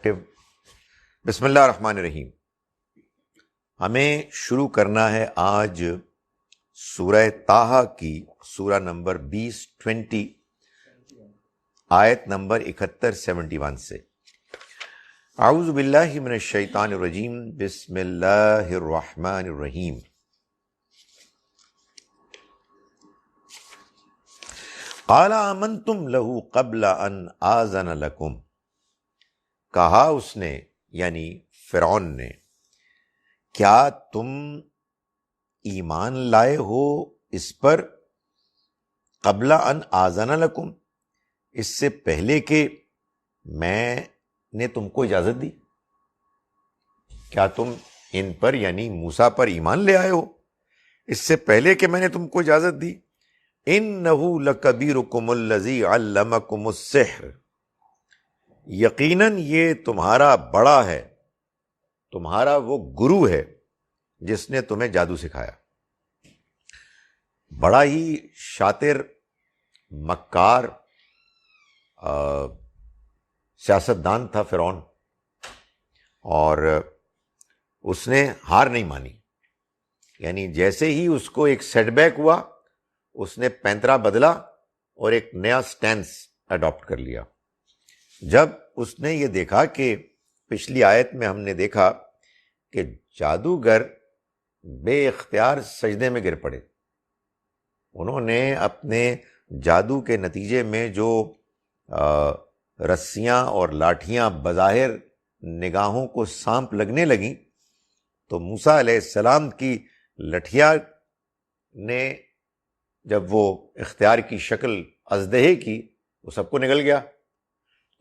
Interactive. بسم اللہ الرحمن الرحیم۔ ہمیں شروع کرنا ہے آج سورہ طٰہٰ کی سورہ نمبر 20 آیت نمبر 71 سے۔ اعوذ باللہ من الشیطان الرجیم، بسم اللہ الرحمن الرحیم۔ قال آمنتم لہ قبل ان آذن لکم، کہا اس نے یعنی فرعون نے، کیا تم ایمان لائے ہو اس پر قبل ان آذن لکم، اس سے پہلے کہ میں نے تم کو اجازت دی؟ کیا تم ان پر یعنی موسیٰ پر ایمان لے آئے ہو اس سے پہلے کہ میں نے تم کو اجازت دی؟ اِنَّهُ لَكَبِيرُكُمُ الَّذِي عَلَّمَكُمُ السِّحْرَ، یقیناً یہ تمہارا بڑا ہے، تمہارا وہ گرو ہے جس نے تمہیں جادو سکھایا۔ بڑا ہی شاطر، مکار سیاستدان تھا فرعون، اور اس نے ہار نہیں مانی۔ یعنی جیسے ہی اس کو ایک سیٹ بیک ہوا، اس نے پینترا بدلا اور ایک نیا سٹینس اڈاپٹ کر لیا۔ جب اس نے یہ دیکھا کہ پچھلی آیت میں ہم نے دیکھا کہ جادوگر بے اختیار سجدے میں گر پڑے، انہوں نے اپنے جادو کے نتیجے میں جو رسیاں اور لاٹھیاں بظاہر نگاہوں کو سانپ لگنے لگیں، تو موسیٰ علیہ السلام کی لٹھیا نے جب وہ اختیار کی شکل اژدہے کی، وہ سب کو نگل گیا۔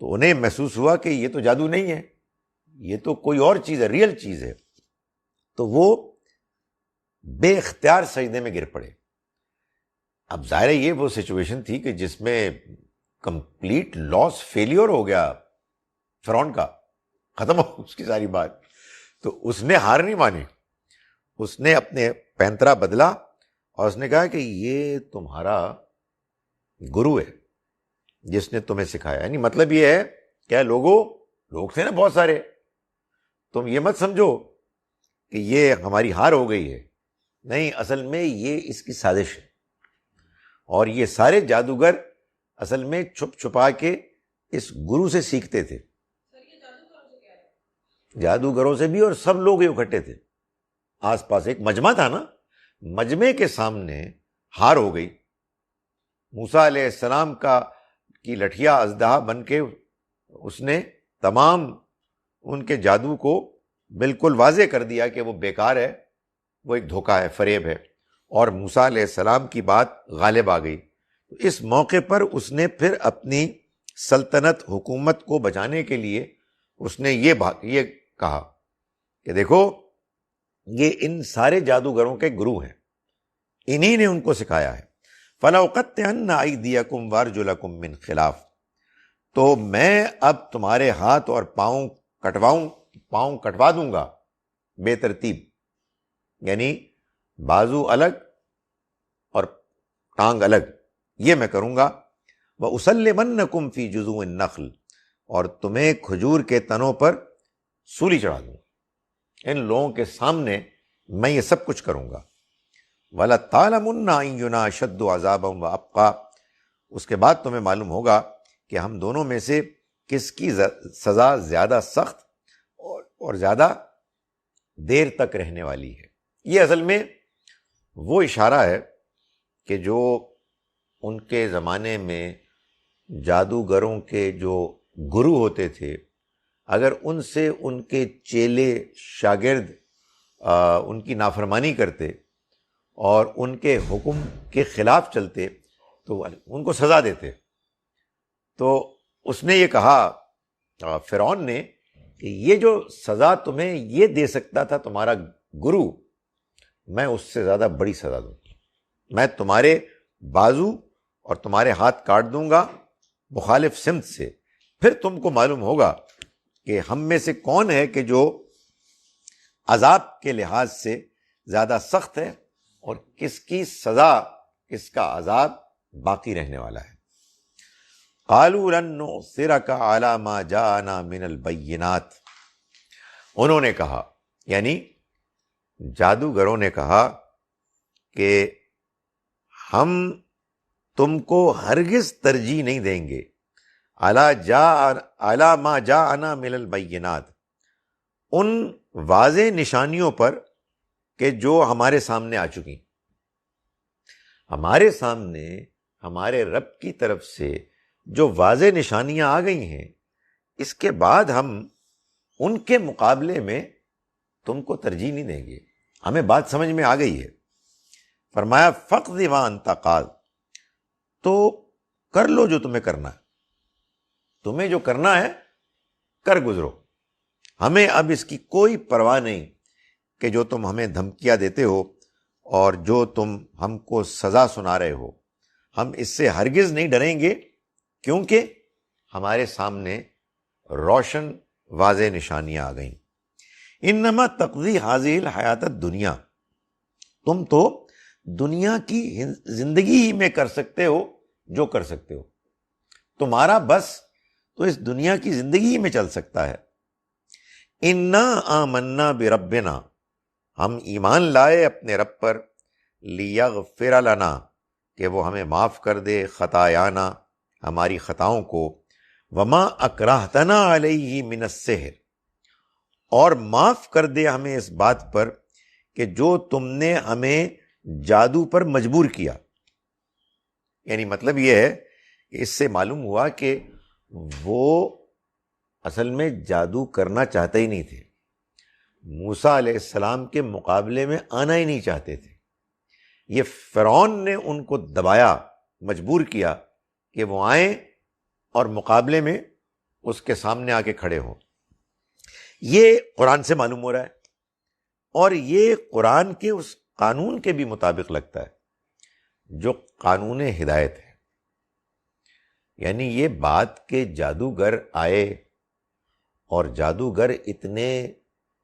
تو انہیں محسوس ہوا کہ یہ تو جادو نہیں ہے، یہ تو کوئی اور چیز ہے، ریئل چیز ہے۔ تو وہ بے اختیار سجدے میں گر پڑے۔ اب ظاہر ہے یہ وہ سچویشن تھی کہ جس میں کمپلیٹ لاس فیلیور ہو گیا فرعون کا، ختم ہو اس کی ساری بات۔ تو اس نے ہار نہیں مانی، اس نے اپنے پینترا بدلا اور اس نے کہا کہ یہ تمہارا گرو ہے جس نے تمہیں سکھایا۔ یعنی مطلب یہ ہے کیا لوگ تھے نا بہت سارے، تم یہ مت سمجھو کہ یہ ہماری ہار ہو گئی ہے، نہیں، اصل میں یہ اس کی سازش ہے، اور یہ سارے جادوگر اصل میں چھپ چھپا کے اس گرو سے سیکھتے تھے، جادوگروں سے بھی، اور سب لوگ اکٹھے تھے آس پاس، ایک مجمع تھا نا، مجمع کے سامنے ہار ہو گئی۔ موسیٰ علیہ السلام کی لٹھیا اژدہا بن کے اس نے تمام ان کے جادو کو بالکل واضح کر دیا کہ وہ بیکار ہے، وہ ایک دھوکہ ہے، فریب ہے، اور موسیٰ علیہ السلام کی بات غالب آ گئی۔ اس موقع پر اس نے پھر اپنی سلطنت، حکومت کو بچانے کے لیے اس نے یہ کہا کہ دیکھو یہ ان سارے جادوگروں کے گرو ہیں، انہی نے ان کو سکھایا ہے۔ فَلَأُقَطِّعَنَّ أَيْدِيَكُمْ وَأَرْجُلَكُمْ مِنْ خِلَافٍ، تو میں اب تمہارے ہاتھ اور پاؤں کٹوا دوں گا بے ترتیب، یعنی بازو الگ اور ٹانگ الگ، یہ میں کروں گا۔ وَأُسَلِّمَنَّكُمْ فِي جُذُوعِ النَّخْلِ، اور تمہیں کھجور کے تنوں پر سولی چڑھا دوں، ان لوگوں کے سامنے میں یہ سب کچھ کروں گا۔ وَلَتَعْلَمُنَّ أَيُّنَا أَشَدُّ عَذَابًا وَأَبْقَىٰ، اس کے بعد تمہیں معلوم ہوگا کہ ہم دونوں میں سے کس کی سزا زیادہ سخت اور زیادہ دیر تک رہنے والی ہے۔ یہ اصل میں وہ اشارہ ہے کہ جو ان کے زمانے میں جادوگروں کے جو گرو ہوتے تھے، اگر ان سے ان کے چیلے شاگرد ان کی نافرمانی کرتے اور ان کے حکم کے خلاف چلتے تو ان کو سزا دیتے۔ تو اس نے یہ کہا فرعون نے کہ یہ جو سزا تمہیں یہ دے سکتا تھا تمہارا گرو، میں اس سے زیادہ بڑی سزا دوں، میں تمہارے بازو اور تمہارے ہاتھ کاٹ دوں گا مخالف سمت سے، پھر تم کو معلوم ہوگا کہ ہم میں سے کون ہے کہ جو عذاب کے لحاظ سے زیادہ سخت ہے اور کس کی سزا، کس کا عذاب باقی رہنے والا ہے۔ قالوا لن نؤثرك على ما جاءنا من البینات، انہوں نے کہا، یعنی جادوگروں نے کہا کہ ہم تم کو ہرگز ترجیح نہیں دیں گے علی ما جاءنا من البینات، ان واضح نشانیوں پر کہ جو ہمارے سامنے آ چکی، ہمارے سامنے ہمارے رب کی طرف سے جو واضح نشانیاں آ گئی ہیں، اس کے بعد ہم ان کے مقابلے میں تم کو ترجیح نہیں دیں گے، ہمیں بات سمجھ میں آ گئی ہے۔ فرمایا فقض ما انت قاض، تو کر لو جو تمہیں کرنا ہے، تمہیں جو کرنا ہے کر گزرو، ہمیں اب اس کی کوئی پرواہ نہیں کہ جو تم ہمیں دھمکیاں دیتے ہو اور جو تم ہم کو سزا سنا رہے ہو، ہم اس سے ہرگز نہیں ڈریں گے، کیونکہ ہمارے سامنے روشن واضح نشانیاں آ گئیں۔ انما تقضی حاضی الحیات الدنیا، تم تو دنیا کی زندگی ہی میں کر سکتے ہو جو کر سکتے ہو، تمہارا بس تو اس دنیا کی زندگی ہی میں چل سکتا ہے۔ انا آمنا بربنا، ہم ایمان لائے اپنے رب پر، لیغفر لنا، کہ وہ ہمیں معاف کر دے، خطایانا، ہماری خطاؤں کو، وما اکرہتنا علیہ من السحر، اور معاف کر دے ہمیں اس بات پر کہ جو تم نے ہمیں جادو پر مجبور کیا۔ یعنی مطلب یہ ہے کہ اس سے معلوم ہوا کہ وہ اصل میں جادو کرنا چاہتے ہی نہیں تھے، موسیٰ علیہ السلام کے مقابلے میں آنا ہی نہیں چاہتے تھے، یہ فرعون نے ان کو دبایا، مجبور کیا کہ وہ آئیں اور مقابلے میں اس کے سامنے آ کے کھڑے ہوں۔ یہ قرآن سے معلوم ہو رہا ہے، اور یہ قرآن کے اس قانون کے بھی مطابق لگتا ہے جو قانون ہدایت ہے۔ یعنی یہ بات کہ جادوگر آئے، اور جادوگر اتنے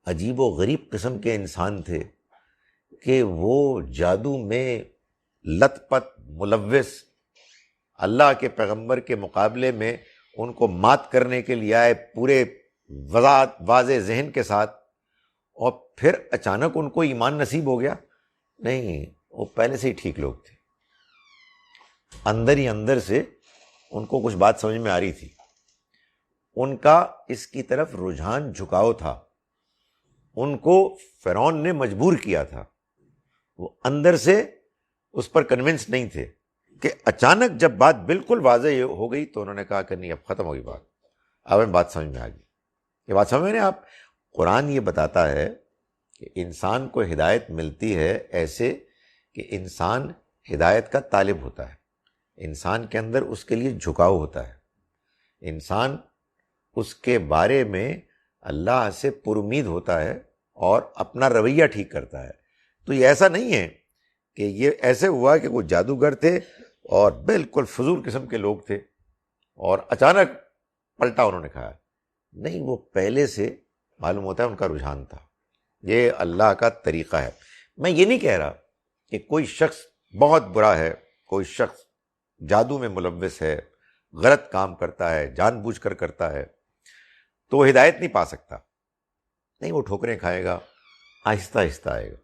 عجیب و غریب قسم کے انسان تھے کہ وہ جادو میں لت پت ملوث، اللہ کے پیغمبر کے مقابلے میں ان کو مات کرنے کے لیے آئے پورے واضح ذہن کے ساتھ، اور پھر اچانک ان کو ایمان نصیب ہو گیا؟ نہیں، وہ پہلے سے ہی ٹھیک لوگ تھے، اندر ہی اندر سے ان کو کچھ بات سمجھ میں آ رہی تھی، ان کا اس کی طرف رجحان جھکاؤ تھا، ان کو فرعون نے مجبور کیا تھا، وہ اندر سے اس پر کنونس نہیں تھے، کہ اچانک جب بات بالکل واضح ہو گئی تو انہوں نے کہا کہ نہیں، اب ختم ہوگی بات، اب ہمیں بات سمجھ میں آ گئی۔ یہ بات سمجھ میں آپ، قرآن یہ بتاتا ہے کہ انسان کو ہدایت ملتی ہے ایسے کہ انسان ہدایت کا طالب ہوتا ہے، انسان کے اندر اس کے لیے جھکاؤ ہوتا ہے، انسان اس کے بارے میں اللہ سے پر امید ہوتا ہے اور اپنا رویہ ٹھیک کرتا ہے۔ تو یہ ایسا نہیں ہے کہ یہ ایسے ہوا کہ وہ جادوگر تھے اور بالکل فضول قسم کے لوگ تھے اور اچانک پلٹا انہوں نے کھایا، نہیں، وہ پہلے سے معلوم ہوتا ہے ان کا رجحان تھا۔ یہ اللہ کا طریقہ ہے۔ میں یہ نہیں کہہ رہا کہ کوئی شخص بہت برا ہے، کوئی شخص جادو میں ملوث ہے، غلط کام کرتا ہے، جان بوجھ کر کرتا ہے تو وہ ہدایت نہیں پا سکتا، نہیں، وہ ٹھوکریں کھائے گا، آہستہ آہستہ آئے گا،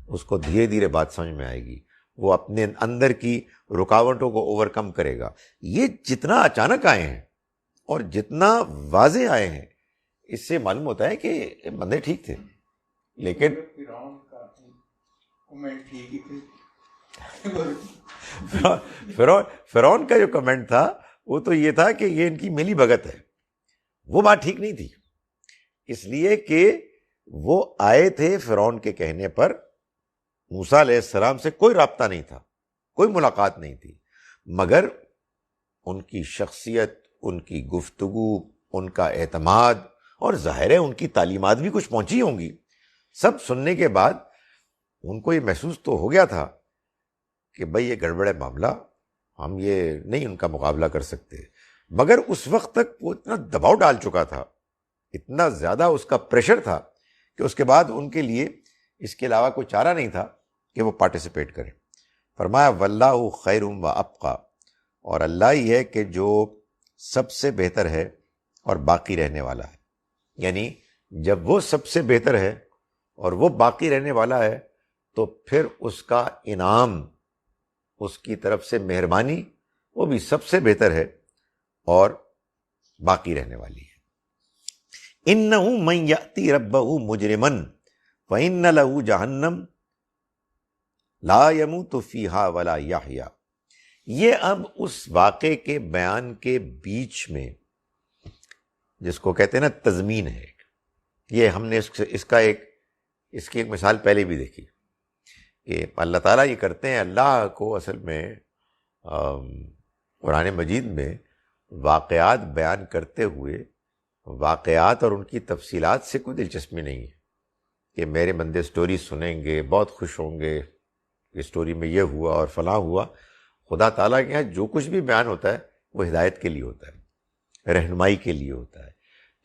اس کو دھیرے دھیرے بات سمجھ میں آئے گی، وہ اپنے اندر کی رکاوٹوں کو اوور کم کرے گا۔ یہ جتنا اچانک آئے ہیں اور جتنا واضح آئے ہیں، اس سے معلوم ہوتا ہے کہ بندے ٹھیک تھے، لیکن فرعون کا جو کمنٹ تھا وہ تو یہ تھا کہ یہ ان کی ملی بھگت ہے، وہ بات ٹھیک نہیں تھی، اس لیے کہ وہ آئے تھے فرعون کے کہنے پر، موسیٰ علیہ السلام سے کوئی رابطہ نہیں تھا، کوئی ملاقات نہیں تھی، مگر ان کی شخصیت، ان کی گفتگو، ان کا اعتماد، اور ظاہر ہے ان کی تعلیمات بھی کچھ پہنچی ہوں گی، سب سننے کے بعد ان کو یہ محسوس تو ہو گیا تھا کہ بھئی یہ گڑبڑ ہے معاملہ، ہم یہ نہیں ان کا مقابلہ کر سکتے، مگر اس وقت تک وہ اتنا دباؤ ڈال چکا تھا، اتنا زیادہ اس کا پریشر تھا کہ اس کے بعد ان کے لیے اس کے علاوہ کوئی چارہ نہیں تھا کہ وہ پارٹیسپیٹ کریں۔ فرمایا واللہ خیر و ابقیٰ، اور اللہ ہی ہے کہ جو سب سے بہتر ہے اور باقی رہنے والا ہے. یعنی جب وہ سب سے بہتر ہے اور وہ باقی رہنے والا ہے تو پھر اس کا انعام، اس کی طرف سے مہربانی وہ بھی سب سے بہتر ہے اور باقی رہنے والی ہے. اِنَّهُ مَن يَأْتِ رَبَّهُ مُجْرِمًا فَإِنَّ لَهُ جَهَنَّمَ لا يموت فیہا ولا یحیا. یہ اب اس واقعے کے بیان کے بیچ میں جس کو کہتے ہیں نا تضمین ہے. یہ ہم نے اس کی ایک مثال پہلے بھی دیکھی کہ اللہ تعالیٰ یہ کرتے ہیں. اللہ کو اصل میں قرآن مجید میں واقعات بیان کرتے ہوئے واقعات اور ان کی تفصیلات سے کوئی دلچسپی نہیں ہے کہ میرے بندے سٹوری سنیں گے بہت خوش ہوں گے کہ سٹوری میں یہ ہوا اور فلاں ہوا. خدا تعالیٰ کے یہاں جو کچھ بھی بیان ہوتا ہے وہ ہدایت کے لیے ہوتا ہے، رہنمائی کے لیے ہوتا ہے.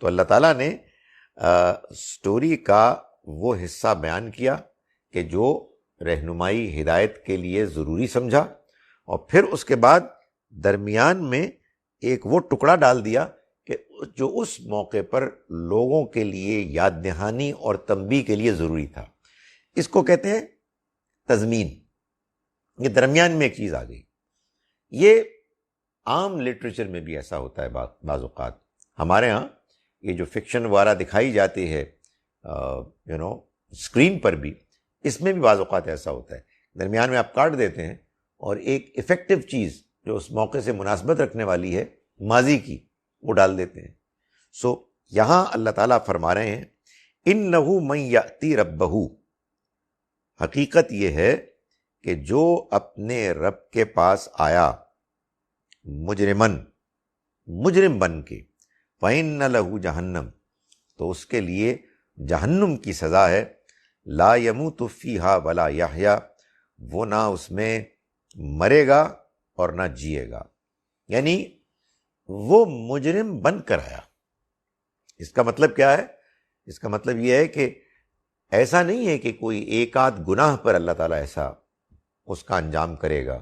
تو اللہ تعالیٰ نے سٹوری کا وہ حصہ بیان کیا کہ جو رہنمائی ہدایت کے لیے ضروری سمجھا، اور پھر اس کے بعد درمیان میں ایک وہ ٹکڑا ڈال دیا کہ جو اس موقع پر لوگوں کے لیے یاد دہانی اور تنبیہ کے لیے ضروری تھا. اس کو کہتے ہیں تضمین. یہ درمیان میں ایک چیز آ گئی. یہ عام لٹریچر میں بھی ایسا ہوتا ہے بعض اوقات. ہمارے ہاں یہ جو فکشن وغیرہ دکھائی جاتی ہے اسکرین پر بھی، اس میں بھی بعض اوقات ایسا ہوتا ہے. درمیان میں آپ کاٹ دیتے ہیں اور ایک افیکٹو چیز جو اس موقع سے مناسبت رکھنے والی ہے ماضی کی وہ ڈال دیتے ہیں. سو یہاں اللہ تعالیٰ فرما رہے ہیں اِنَّهُ مَن يَأْتِ رَبَّهُ. حقیقت یہ ہے کہ جو اپنے رب کے پاس آیا مجرم بن کے، فَإِنَّ لَهُ جَهَنَّمَ، تو اس کے لیے جہنم کی سزا ہے. لا يَمُوتُ فِيهَا وَلَا يَحْيَا، وہ نہ اس میں مرے گا اور نہ جیے گا. یعنی وہ مجرم بن کر آیا. اس کا مطلب کیا ہے؟ اس کا مطلب یہ ہے کہ ایسا نہیں ہے کہ کوئی ایک آدھ گناہ پر اللہ تعالیٰ ایسا اس کا انجام کرے گا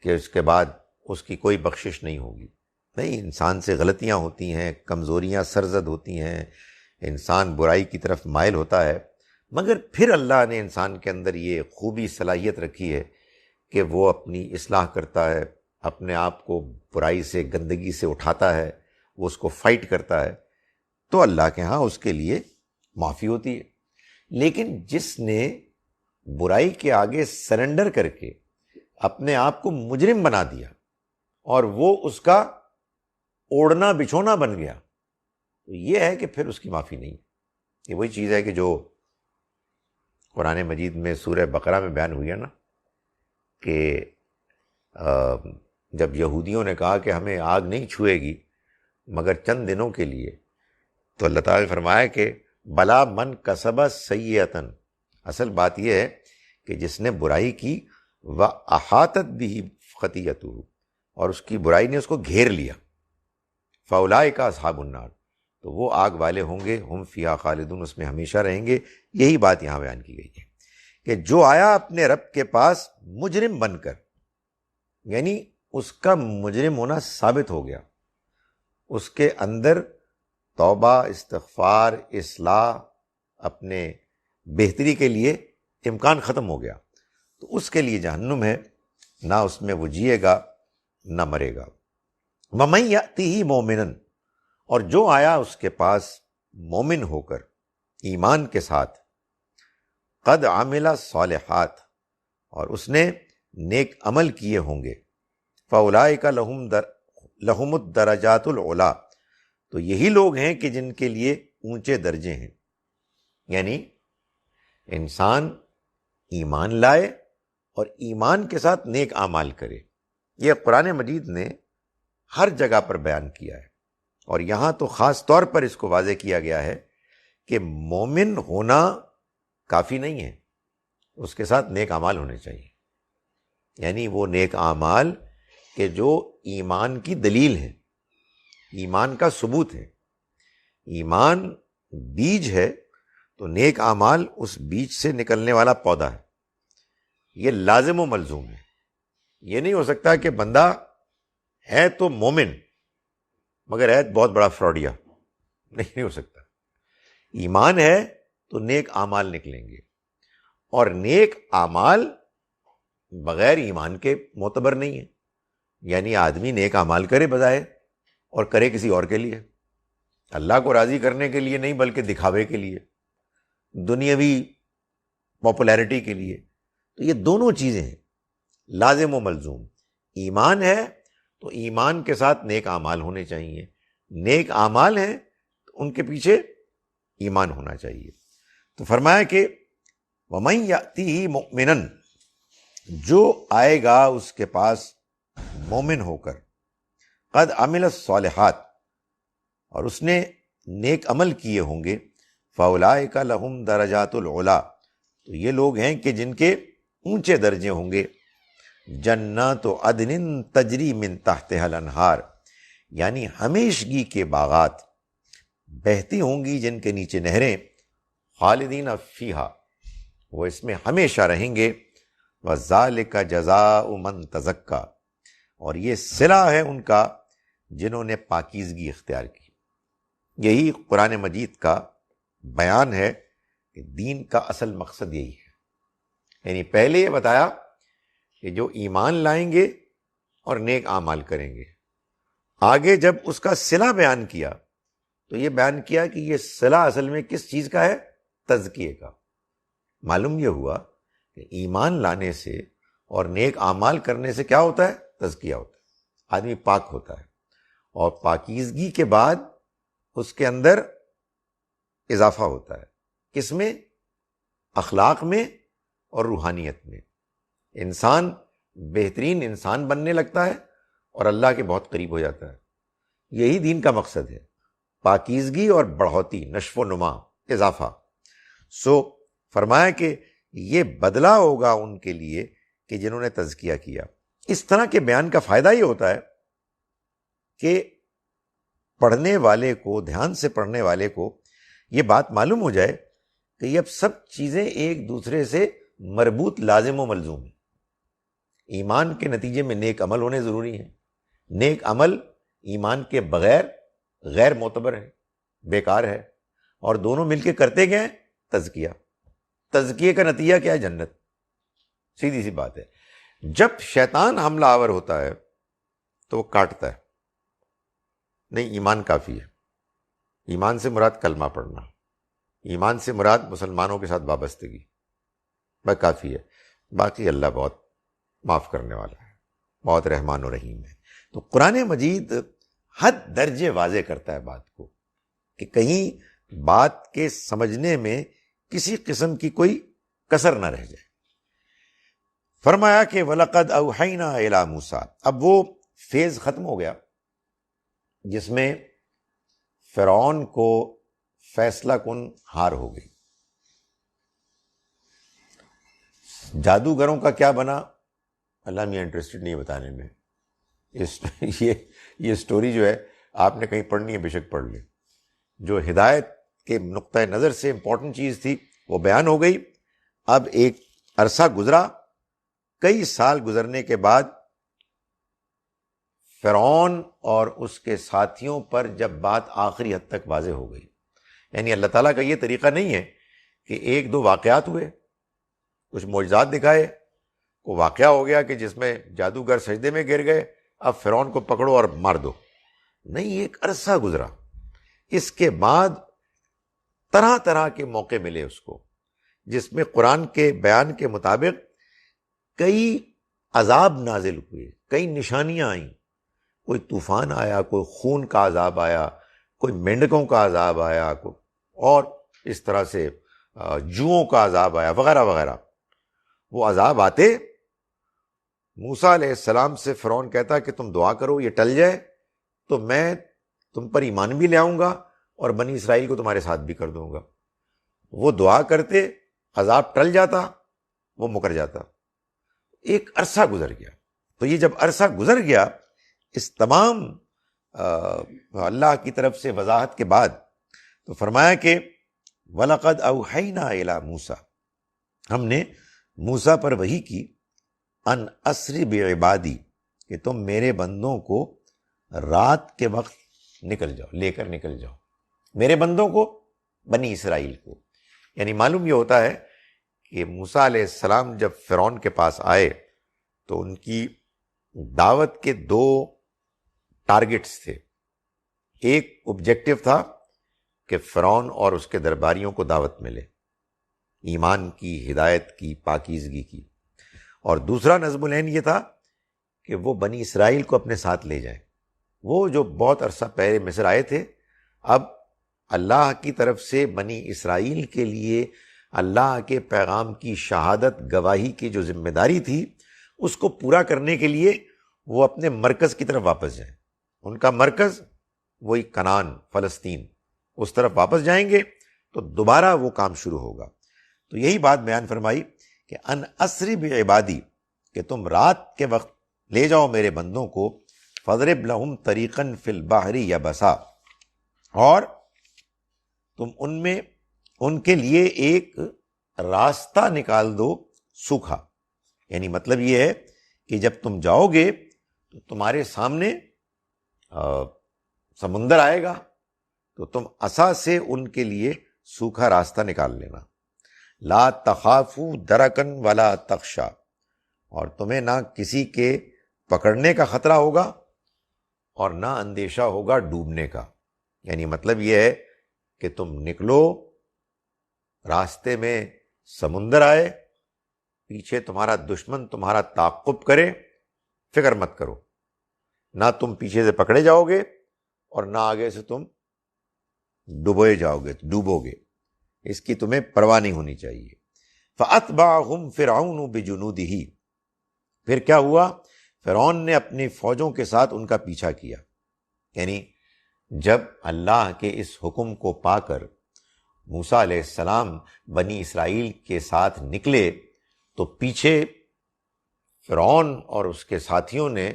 کہ اس کے بعد اس کی کوئی بخشش نہیں ہوگی. نہیں، انسان سے غلطیاں ہوتی ہیں، کمزوریاں سرزد ہوتی ہیں، انسان برائی کی طرف مائل ہوتا ہے، مگر پھر اللہ نے انسان کے اندر یہ خوبی صلاحیت رکھی ہے کہ وہ اپنی اصلاح کرتا ہے، اپنے آپ کو برائی سے گندگی سے اٹھاتا ہے، وہ اس کو فائٹ کرتا ہے، تو اللہ کے ہاں اس کے لیے معافی ہوتی ہے. لیکن جس نے برائی کے آگے سرنڈر کر کے اپنے آپ کو مجرم بنا دیا اور وہ اس کا اوڑھنا بچھونا بن گیا، تو یہ ہے کہ پھر اس کی معافی نہیں. یہ وہی چیز ہے کہ جو قرآن مجید میں سورہ بقرہ میں بیان ہوئی ہے نا کہ جب یہودیوں نے کہا کہ ہمیں آگ نہیں چھوئے گی مگر چند دنوں کے لیے، تو اللہ تعالیٰ نے فرمایا کہ بلا من کسب سیئۃ، اصل بات یہ ہے کہ جس نے برائی کی وَأَحَاطَتْ بِهِ خَطِیَّتُهُ، اور اس کی برائی نے اس کو گھیر لیا، فَأُولَٰئِکَ أَصْحَابُ النَّارِ، تو وہ آگ والے ہوں گے، ہم فیہا خالدون، اس میں ہمیشہ رہیں گے. یہی بات یہاں بیان کی گئی ہے کہ جو آیا اپنے رب کے پاس مجرم بن کر، یعنی اس کا مجرم ہونا ثابت ہو گیا، اس کے اندر توبہ، استغفار، اصلاح، اپنے بہتری کے لیے امکان ختم ہو گیا، تو اس کے لیے جہنم ہے، نہ اس میں وہ جیے گا نہ مرے گا. وَمَن يَأْتِهِ مُؤْمِنًا، اور جو آیا اس کے پاس مومن ہو کر، ایمان کے ساتھ، قد عمل الصالحات، اور اس نے نیک عمل کیے ہوں گے، فَأُولَٰئِکَ لَهُمُ الدَّرَجَاتُ الْعُلَىٰ، تو یہی لوگ ہیں کہ جن کے لیے اونچے درجے ہیں. یعنی انسان ایمان لائے اور ایمان کے ساتھ نیک اعمال کرے. یہ قرآن مجید نے ہر جگہ پر بیان کیا ہے، اور یہاں تو خاص طور پر اس کو واضح کیا گیا ہے کہ مومن ہونا کافی نہیں ہے، اس کے ساتھ نیک اعمال ہونے چاہیے. یعنی وہ نیک اعمال کہ جو ایمان کی دلیل ہے، ایمان کا ثبوت ہے. ایمان بیج ہے تو نیک اعمال اس بیج سے نکلنے والا پودا ہے. یہ لازم و ملزوم ہے. یہ نہیں ہو سکتا کہ بندہ ہے تو مومن مگر ہے بہت بڑا فراڈیا، نہیں ہو سکتا۔ ایمان ہے تو نیک اعمال نکلیں گے، اور نیک اعمال بغیر ایمان کے معتبر نہیں ہے۔ یعنی آدمی نیک اعمال کرے بظاہر، اور کرے کسی اور کے لیے، اللہ کو راضی کرنے کے لیے نہیں بلکہ دکھاوے کے لیے، دنیاوی پاپولیرٹی کے لیے، تو یہ دونوں چیزیں ہیں، لازم و ملزوم۔ ایمان ہے تو ایمان کے ساتھ نیک اعمال ہونے چاہیے، نیک اعمال ہیں تو ان کے پیچھے ایمان ہونا چاہیے۔ تو فرمایا کہ وَمَن يَأْتِهِ مُؤْمِنًا، جو آئے گا اس کے پاس مومن ہو کر، قد عمل الصالحات، اور اس نے نیک عمل کیے ہوں گے، فَأُولَٰئِكَ لَهُمْ دَرَجَاتُ الْعُلَىٰ، تو یہ لوگ ہیں کہ جن کے اونچے درجے ہوں گے، جنات عدن تجری من تحتها الانہار، یعنی ہمیشگی کے باغات بہتی ہوں گی جن کے نیچے نہریں، خالدین فیہا، وہ اس میں ہمیشہ رہیں گے، وَذَلِكَ جَزَاءُ مَن تَزَكَّىٰ، اور یہ صلہ ہے ان کا جنہوں نے پاکیزگی اختیار کی۔ یہی قرآن مجید کا بیان ہے کہ دین کا اصل مقصد یہی ہے۔ یعنی پہلے یہ بتایا کہ جو ایمان لائیں گے اور نیک اعمال کریں گے، آگے جب اس کا صلہ بیان کیا تو یہ بیان کیا کہ یہ صلہ اصل میں کس چیز کا ہے؟ تزکیے کا۔ معلوم یہ ہوا کہ ایمان لانے سے اور نیک اعمال کرنے سے کیا ہوتا ہے؟ تزکیہ ہوتا ہے، آدمی پاک ہوتا ہے، اور پاکیزگی کے بعد اس کے اندر اضافہ ہوتا ہے، کس میں؟ اخلاق میں اور روحانیت میں۔ انسان بہترین انسان بننے لگتا ہے اور اللہ کے بہت قریب ہو جاتا ہے۔ یہی دین کا مقصد ہے، پاکیزگی اور بڑھوتی، نشو و نما، اضافہ۔ سو فرمایا کہ یہ بدلہ ہوگا ان کے لیے کہ جنہوں نے تزکیہ کیا۔ اس طرح کے بیان کا فائدہ یہ ہوتا ہے کہ پڑھنے والے کو، دھیان سے پڑھنے والے کو یہ بات معلوم ہو جائے کہ یہ اب سب چیزیں ایک دوسرے سے مربوط، لازم و ملزوم ہیں۔ ایمان کے نتیجے میں نیک عمل ہونے ضروری ہیں، نیک عمل ایمان کے بغیر غیر معتبر ہے، بیکار ہے، اور دونوں مل کے کرتے گئے تزکیہ۔ تزکیے کا نتیجہ کیا ہے؟ جنت۔ سیدھی سی بات ہے۔ جب شیطان حملہ آور ہوتا ہے تو وہ کاٹتا ہے، نہیں ایمان کافی ہے۔ ایمان سے مراد کلمہ پڑھنا، ایمان سے مراد مسلمانوں کے ساتھ وابستگی، بس کافی ہے۔ باقی اللہ بہت معاف کرنے والا ہے، بہت رحمان و رحیم ہے۔ تو قرآن مجید حد درجے واضح کرتا ہے بات کو، کہ کہیں بات کے سمجھنے میں کسی قسم کی کوئی کسر نہ رہ جائے۔ فرمایا کہ وَلَقَدْ أَوْحَيْنَا إِلَىٰ مُوسَىٰ، اب وہ فیز ختم ہو گیا جس میں فرعون کو فیصلہ کن ہار ہو گئی۔ جادوگروں کا کیا بنا اللہ میاں انٹرسٹڈ نہیں ہے بتانے میں۔ یہ سٹوری جو ہے آپ نے کہیں پڑھنی ہے، بے شک پڑھ لیں۔ جو ہدایت کے نقطۂ نظر سے امپورٹنٹ چیز تھی وہ بیان ہو گئی۔ اب ایک عرصہ گزرا، کئی سال گزرنے کے بعد فرعون اور اس کے ساتھیوں پر جب بات آخری حد تک واضح ہو گئی، یعنی اللہ تعالیٰ کا یہ طریقہ نہیں ہے کہ ایک دو واقعات ہوئے، کچھ معجزات دکھائے، وہ واقعہ ہو گیا کہ جس میں جادوگر سجدے میں گر گئے، اب فرعون کو پکڑو اور مار دو۔ نہیں، ایک عرصہ گزرا، اس کے بعد طرح طرح کے موقع ملے اس کو، جس میں قرآن کے بیان کے مطابق کئی عذاب نازل ہوئے، کئی نشانیاں آئیں، کوئی طوفان آیا، کوئی خون کا عذاب آیا، کوئی مینڈکوں کا عذاب آیا، اور اس طرح سے جوؤں کا عذاب آیا، وغیرہ وغیرہ۔ وہ عذاب آتے، موسیٰ علیہ السلام سے فرعون کہتا کہ تم دعا کرو یہ ٹل جائے تو میں تم پر ایمان بھی لے آؤں گا اور بنی اسرائیل کو تمہارے ساتھ بھی کر دوں گا۔ وہ دعا کرتے، عذاب ٹل جاتا، وہ مکر جاتا۔ ایک عرصہ گزر گیا۔ تو یہ جب عرصہ گزر گیا، اس تمام اللہ کی طرف سے وضاحت کے بعد تو فرمایا کہ وَلَقَدْ أَوْحَيْنَا إِلَىٰ مُوسَىٰ، ہم نے موسیٰ پر وحی کی، ان اسری بعبادی، کہ تم میرے بندوں کو رات کے وقت نکل جاؤ، لے کر نکل جاؤ میرے بندوں کو، بنی اسرائیل کو۔ یعنی معلوم یہ ہوتا ہے کہ موسیٰ علیہ السلام جب فرعون کے پاس آئے تو ان کی دعوت کے دو ٹارگٹس تھے۔ ایک آبجیکٹو تھا کہ فرعون اور اس کے درباریوں کو دعوت ملے، ایمان کی، ہدایت کی، پاکیزگی کی، اور دوسرا نظم العین یہ تھا کہ وہ بنی اسرائیل کو اپنے ساتھ لے جائیں۔ وہ جو بہت عرصہ پہلے مصر آئے تھے، اب اللہ کی طرف سے بنی اسرائیل کے لیے اللہ کے پیغام کی شہادت گواہی کی جو ذمہ داری تھی، اس کو پورا کرنے کے لیے وہ اپنے مرکز کی طرف واپس جائیں۔ ان کا مرکز وہی کنعان، فلسطین، اس طرف واپس جائیں گے تو دوبارہ وہ کام شروع ہوگا۔ تو یہی بات بیان فرمائی کہ ان اسری بعبادی، کہ تم رات کے وقت لے جاؤ میرے بندوں کو، فضرب لہم طریقا فی البحر یبسا، اور تم ان میں ان کے لیے ایک راستہ نکال دو سوکھا۔ یعنی مطلب یہ ہے کہ جب تم جاؤ گے تو تمہارے سامنے سمندر آئے گا، تو تم عصا سے ان کے لیے سوکھا راستہ نکال لینا۔ لا تخافوا درکن ولا تخشا، اور تمہیں نہ کسی کے پکڑنے کا خطرہ ہوگا اور نہ اندیشہ ہوگا ڈوبنے کا۔ یعنی مطلب یہ ہے کہ تم نکلو، راستے میں سمندر آئے، پیچھے تمہارا دشمن تمہارا تعقب کرے، فکر مت کرو، نہ تم پیچھے سے پکڑے جاؤ گے اور نہ آگے سے تم ڈوبے جاؤ گے، ڈوبو گے، اس کی تمہیں پرواہ نہیں ہونی چاہیے۔ فَأَتْبَعَهُمْ فِرْعَوْنُ بِجُنُودِهِ، پھر کیا ہوا؟ فرعون نے اپنی فوجوں کے ساتھ ان کا پیچھا کیا۔ یعنی جب اللہ کے اس حکم کو پا کر موسیٰ علیہ السلام بنی اسرائیل کے ساتھ نکلے تو پیچھے فرعون اور اس کے ساتھیوں نے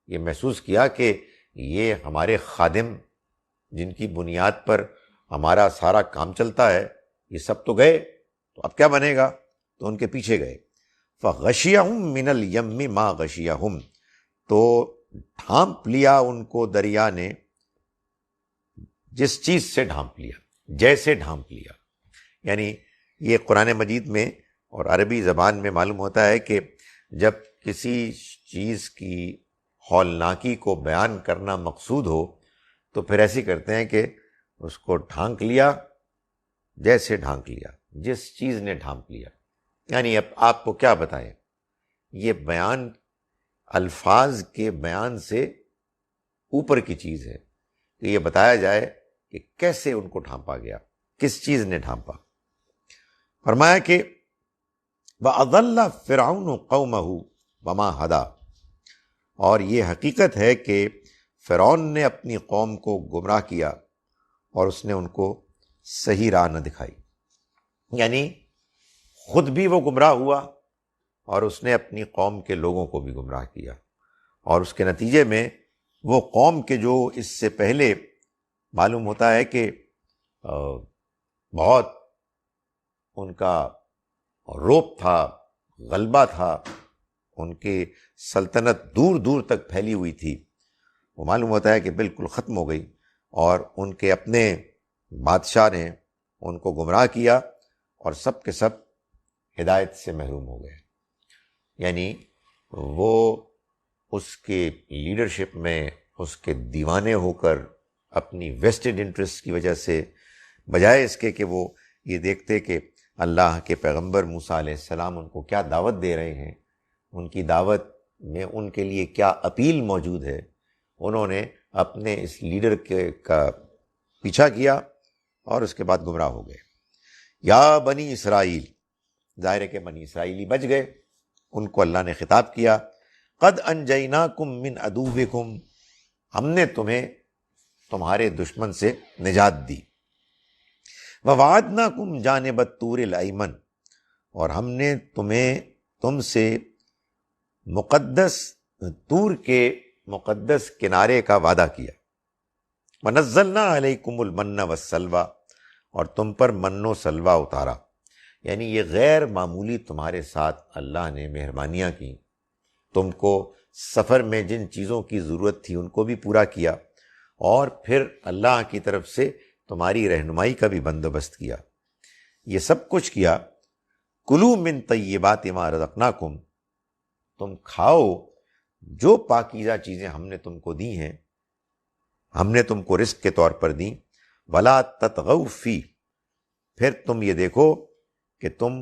یہ محسوس کیا کہ یہ ہمارے خادم جن کی بنیاد پر ہمارا سارا کام چلتا ہے، یہ سب تو گئے، تو اب کیا بنے گا؟ تو ان کے پیچھے گئے۔ فَغَشِيَهُم مِّنَ الْيَمِّ مَا غَشِيَهُم، تو ڈھانپ لیا ان کو دریا نے جس چیز سے ڈھانپ لیا، جیسے ڈھانپ لیا۔ یعنی یہ قرآن مجید میں اور عربی زبان میں معلوم ہوتا ہے کہ جب کسی چیز کی ہولناکی کو بیان کرنا مقصود ہو تو پھر ایسے کرتے ہیں کہ اس کو ڈھانک لیا، جیسے ڈھانک لیا، جس چیز نے ڈھانپ لیا۔ یعنی اب آپ کو کیا بتائیں، یہ بیان الفاظ کے بیان سے اوپر کی چیز ہے کہ یہ بتایا جائے کہ کیسے ان کو ڈھانپا گیا، کس چیز نے ڈھانپا۔ فرمایا کہ وَأَضَلَّ فِرْعَوْنُ قَوْمَهُ وَمَا هَدَىٰ، اور یہ حقیقت ہے کہ فرعون نے اپنی قوم کو گمراہ کیا اور اس نے ان کو صحیح راہ نہ دکھائی۔ یعنی خود بھی وہ گمراہ ہوا اور اس نے اپنی قوم کے لوگوں کو بھی گمراہ کیا، اور اس کے نتیجے میں وہ قوم کے جو اس سے پہلے معلوم ہوتا ہے کہ بہت ان کا روب تھا، غلبہ تھا، ان کی سلطنت دور دور تک پھیلی ہوئی تھی، وہ معلوم ہوتا ہے کہ بالکل ختم ہو گئی، اور ان کے اپنے بادشاہ نے ان کو گمراہ کیا اور سب کے سب ہدایت سے محروم ہو گئے۔ یعنی وہ اس کے لیڈرشپ میں اس کے دیوانے ہو کر اپنی ویسٹڈ انٹرسٹ کی وجہ سے، بجائے اس کے کہ وہ یہ دیکھتے کہ اللہ کے پیغمبر موسیٰ علیہ السلام ان کو کیا دعوت دے رہے ہیں، ان کی دعوت میں ان کے لیے کیا اپیل موجود ہے، انہوں نے اپنے اس لیڈر کا پیچھا کیا اور اس کے بعد گمراہ ہو گئے۔ یا بنی اسرائیل، ظاہر ہے کہ بنی اسرائیلی بچ گئے، ان کو اللہ نے خطاب کیا، قد انجیناکم من عدوکم، ہم نے تمہیں تمہارے دشمن سے نجات دی، ووعدناکم جانب الطور الایمن، اور ہم نے تم سے مقدس طور کے مقدس کنارے کا وعدہ کیا، ونزلنا علیکم المن والسلوی، اور تم پر من و سلوہ اتارا۔ یعنی یہ غیر معمولی تمہارے ساتھ اللہ نے مہربانیاں کی، تم کو سفر میں جن چیزوں کی ضرورت تھی ان کو بھی پورا کیا، اور پھر اللہ کی طرف سے تمہاری رہنمائی کا بھی بندوبست کیا، یہ سب کچھ کیا۔ کلوا من طیبات ما رزقناکم، تم کھاؤ جو پاکیزہ چیزیں ہم نے تم کو دی ہیں، ہم نے تم کو رزق کے طور پر دیں۔ ولا تطغوا فی، پھر تم یہ دیکھو کہ تم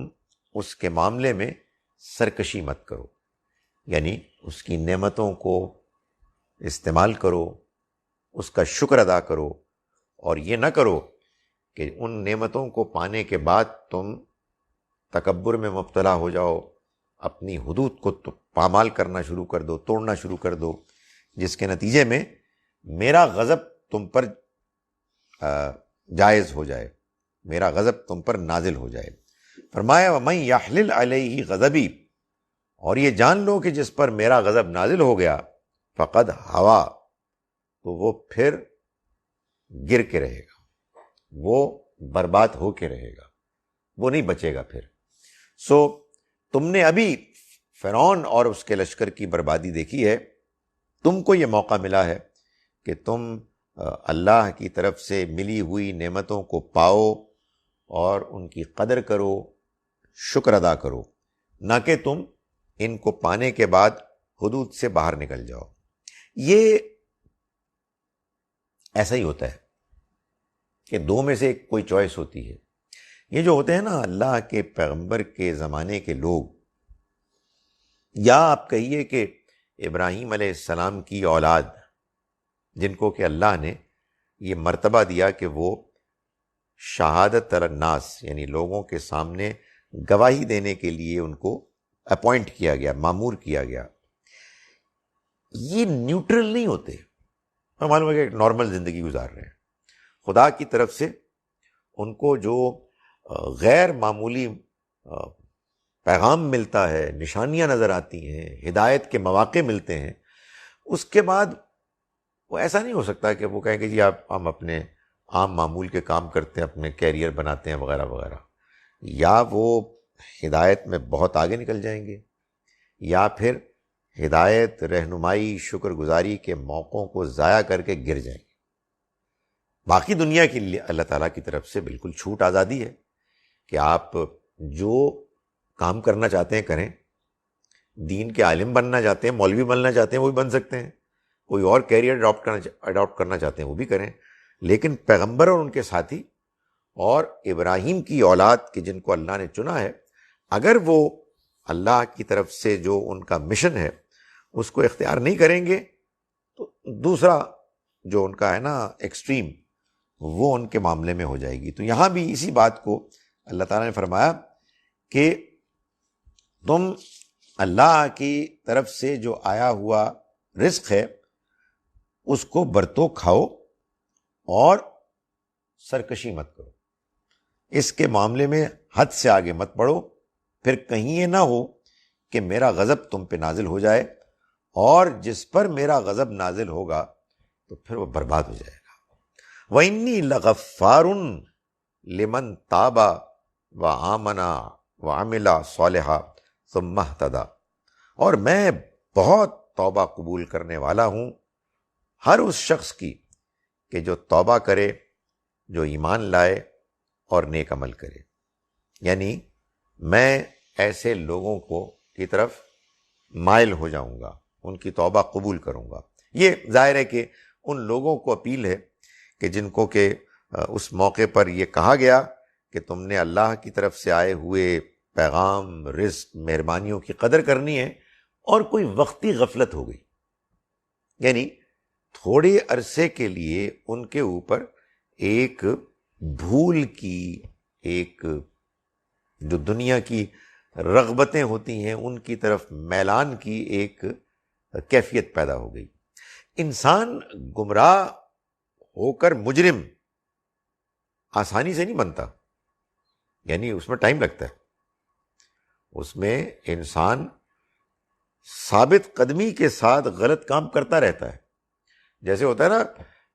اس کے معاملے میں سرکشی مت کرو، یعنی اس کی نعمتوں کو استعمال کرو، اس کا شکر ادا کرو، اور یہ نہ کرو کہ ان نعمتوں کو پانے کے بعد تم تکبر میں مبتلا ہو جاؤ، اپنی حدود کو پامال کرنا شروع کر دو، توڑنا شروع کر دو، جس کے نتیجے میں میرا غضب تم پر جائز ہو جائے، میرا غضب تم پر نازل ہو جائے۔ فرمایا وَمَن يَحْلِلْ عَلَيْهِ غَضَبِي، اور یہ جان لو کہ جس پر میرا غضب نازل ہو گیا، فقد ہوا، تو وہ پھر گر کے رہے گا، وہ برباد ہو کے رہے گا، وہ نہیں بچے گا پھر۔ تم نے ابھی فرعون اور اس کے لشکر کی بربادی دیکھی ہے، تم کو یہ موقع ملا ہے کہ تم اللہ کی طرف سے ملی ہوئی نعمتوں کو پاؤ اور ان کی قدر کرو، شکر ادا کرو، نہ کہ تم ان کو پانے کے بعد حدود سے باہر نکل جاؤ۔ یہ ایسا ہی ہوتا ہے کہ دو میں سے ایک کوئی چوائس ہوتی ہے۔ یہ جو ہوتے ہیں نا اللہ کے پیغمبر کے زمانے کے لوگ، یا آپ کہیے کہ ابراہیم علیہ السلام کی اولاد، جن کو کہ اللہ نے یہ مرتبہ دیا کہ وہ شہادت الناس، یعنی لوگوں کے سامنے گواہی دینے کے لیے ان کو اپوائنٹ کیا گیا، مامور کیا گیا، یہ نیوٹرل نہیں ہوتے، معلوم ہے کہ ایک نارمل زندگی گزار رہے ہیں۔ خدا کی طرف سے ان کو جو غیر معمولی پیغام ملتا ہے، نشانیاں نظر آتی ہیں، ہدایت کے مواقع ملتے ہیں، اس کے بعد وہ ایسا نہیں ہو سکتا کہ وہ کہیں کہ جی ہم اپنے عام معمول کے کام کرتے ہیں، اپنے کیریئر بناتے ہیں وغیرہ وغیرہ، یا وہ ہدایت میں بہت آگے نکل جائیں گے، یا پھر ہدایت، رہنمائی، شکر گزاری کے موقعوں کو ضائع کر کے گر جائیں گے۔ باقی دنیا کے لیے اللہ تعالیٰ کی طرف سے بالکل چھوٹ، آزادی ہے کہ آپ جو کام کرنا چاہتے ہیں کریں، دین کے عالم بننا چاہتے ہیں، مولوی بننا چاہتے ہیں وہ بھی بن سکتے ہیں، کوئی اور کیریئر اڈاپٹ کرنا چاہتے ہیں وہ بھی کریں، لیکن پیغمبر اور ان کے ساتھی اور ابراہیم کی اولاد کہ جن کو اللہ نے چنا ہے، اگر وہ اللہ کی طرف سے جو ان کا مشن ہے اس کو اختیار نہیں کریں گے تو دوسرا جو ان کا ہے نا ایکسٹریم، وہ ان کے معاملے میں ہو جائے گی۔ تو یہاں بھی اسی بات کو اللہ تعالیٰ نے فرمایا کہ تم اللہ کی طرف سے جو آیا ہوا رزق ہے اس کو برتو، کھاؤ، اور سرکشی مت کرو، اس کے معاملے میں حد سے آگے مت بڑھو، پھر کہیں یہ نہ ہو کہ میرا غضب تم پہ نازل ہو جائے، اور جس پر میرا غضب نازل ہوگا تو پھر وہ برباد ہو جائے گا۔ وَإِنِّي لَغَفَّارٌ لِمَن تَابَ وَآمَنَ وَعَمِلَ صَالِحًا ثُمَّ اهْتَدَىٰ، اور میں بہت توبہ قبول کرنے والا ہوں ہر اس شخص کی کہ جو توبہ کرے، جو ایمان لائے اور نیک عمل کرے، یعنی میں ایسے لوگوں کی طرف مائل ہو جاؤں گا، ان کی توبہ قبول کروں گا۔ یہ ظاہر ہے کہ ان لوگوں کو اپیل ہے کہ جن کو کہ اس موقع پر یہ کہا گیا کہ تم نے اللہ کی طرف سے آئے ہوئے پیغام، رزق، مہربانیوں کی قدر کرنی ہے، اور کوئی وقتی غفلت ہو گئی، یعنی تھوڑے عرصے کے لیے ان کے اوپر ایک بھول کی، ایک جو دنیا کی رغبتیں ہوتی ہیں ان کی طرف میلان کی ایک کیفیت پیدا ہو گئی۔ انسان گمراہ ہو کر مجرم آسانی سے نہیں بنتا، یعنی اس میں ٹائم لگتا ہے، اس میں انسان ثابت قدمی کے ساتھ غلط کام کرتا رہتا ہے۔ جیسے ہوتا ہے نا،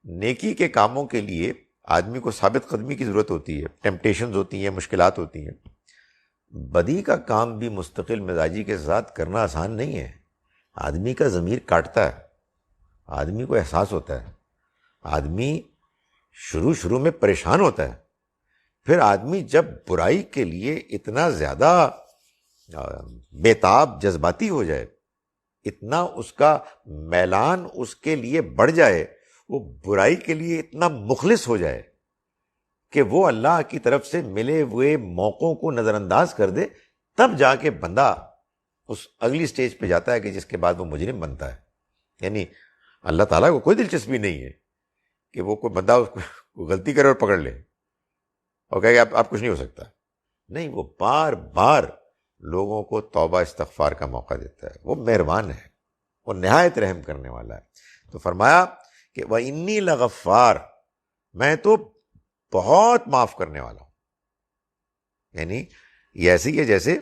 نیکی کے کاموں کے لیے آدمی کو ثابت قدمی کی ضرورت ہوتی ہے، ٹیمپٹیشنز ہوتی ہیں، مشکلات ہوتی ہیں۔ بدی کا کام بھی مستقل مزاجی کے ساتھ کرنا آسان نہیں ہے۔ آدمی کا ضمیر کاٹتا ہے، آدمی کو احساس ہوتا ہے، آدمی شروع میں پریشان ہوتا ہے، پھر آدمی جب برائی کے لیے اتنا زیادہ بےتاب جذباتی ہو جائے، اتنا اس کا میلان اس کے لیے بڑھ جائے، وہ برائی کے لیے اتنا مخلص ہو جائے کہ وہ اللہ کی طرف سے ملے ہوئے موقعوں کو نظر انداز کر دے، تب جا کے بندہ اس اگلی سٹیج پہ جاتا ہے کہ جس کے بعد وہ مجرم بنتا ہے۔ یعنی اللہ تعالیٰ کو کوئی دلچسپی نہیں ہے کہ وہ کوئی بندہ اس کو غلطی کرے اور پکڑ لے اور کہے کہ آپ کچھ نہیں ہو سکتا، نہیں، وہ بار بار لوگوں کو توبہ استغفار کا موقع دیتا ہے، وہ مہربان ہے، وہ نہایت رحم کرنے والا ہے۔ تو فرمایا کہ وَإِنِّي لَغَفَّارٌ، میں تو بہت معاف کرنے والا ہوں۔ یعنی یہ ایسی ہے جیسے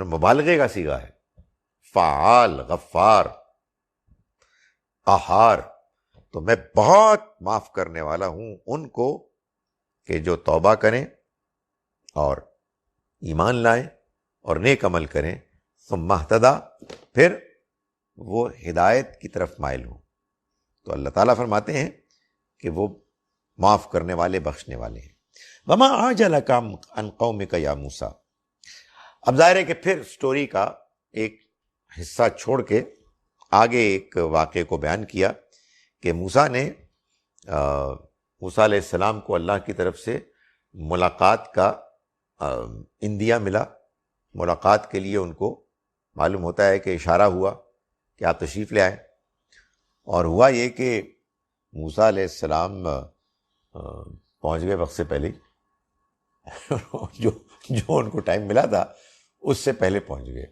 مبالغے کا صیغہ ہے، فعال، غفار، قہار، تو میں بہت معاف کرنے والا ہوں ان کو کہ جو توبہ کریں اور ایمان لائیں اور نیک عمل کریں، ثم اہتدی، پھر وہ ہدایت کی طرف مائل ہوں۔ تو اللہ تعالیٰ فرماتے ہیں کہ وہ معاف کرنے والے، بخشنے والے ہیں۔ وما اعجلک عن قومک یا موسیٰ، اب ظاہر ہے کہ پھر سٹوری کا ایک حصہ چھوڑ کے آگے ایک واقعے کو بیان کیا کہ موسیٰ علیہ السلام کو اللہ کی طرف سے ملاقات کا اندیا ملا، ملاقات کے لیے ان کو معلوم ہوتا ہے کہ اشارہ ہوا کہ آپ تشریف لے آئیں، اور ہوا یہ کہ موسیٰ علیہ السلام پہنچ گئے وقت سے پہلے جو ان کو ٹائم ملا تھا اس سے پہلے پہنچ گئے۔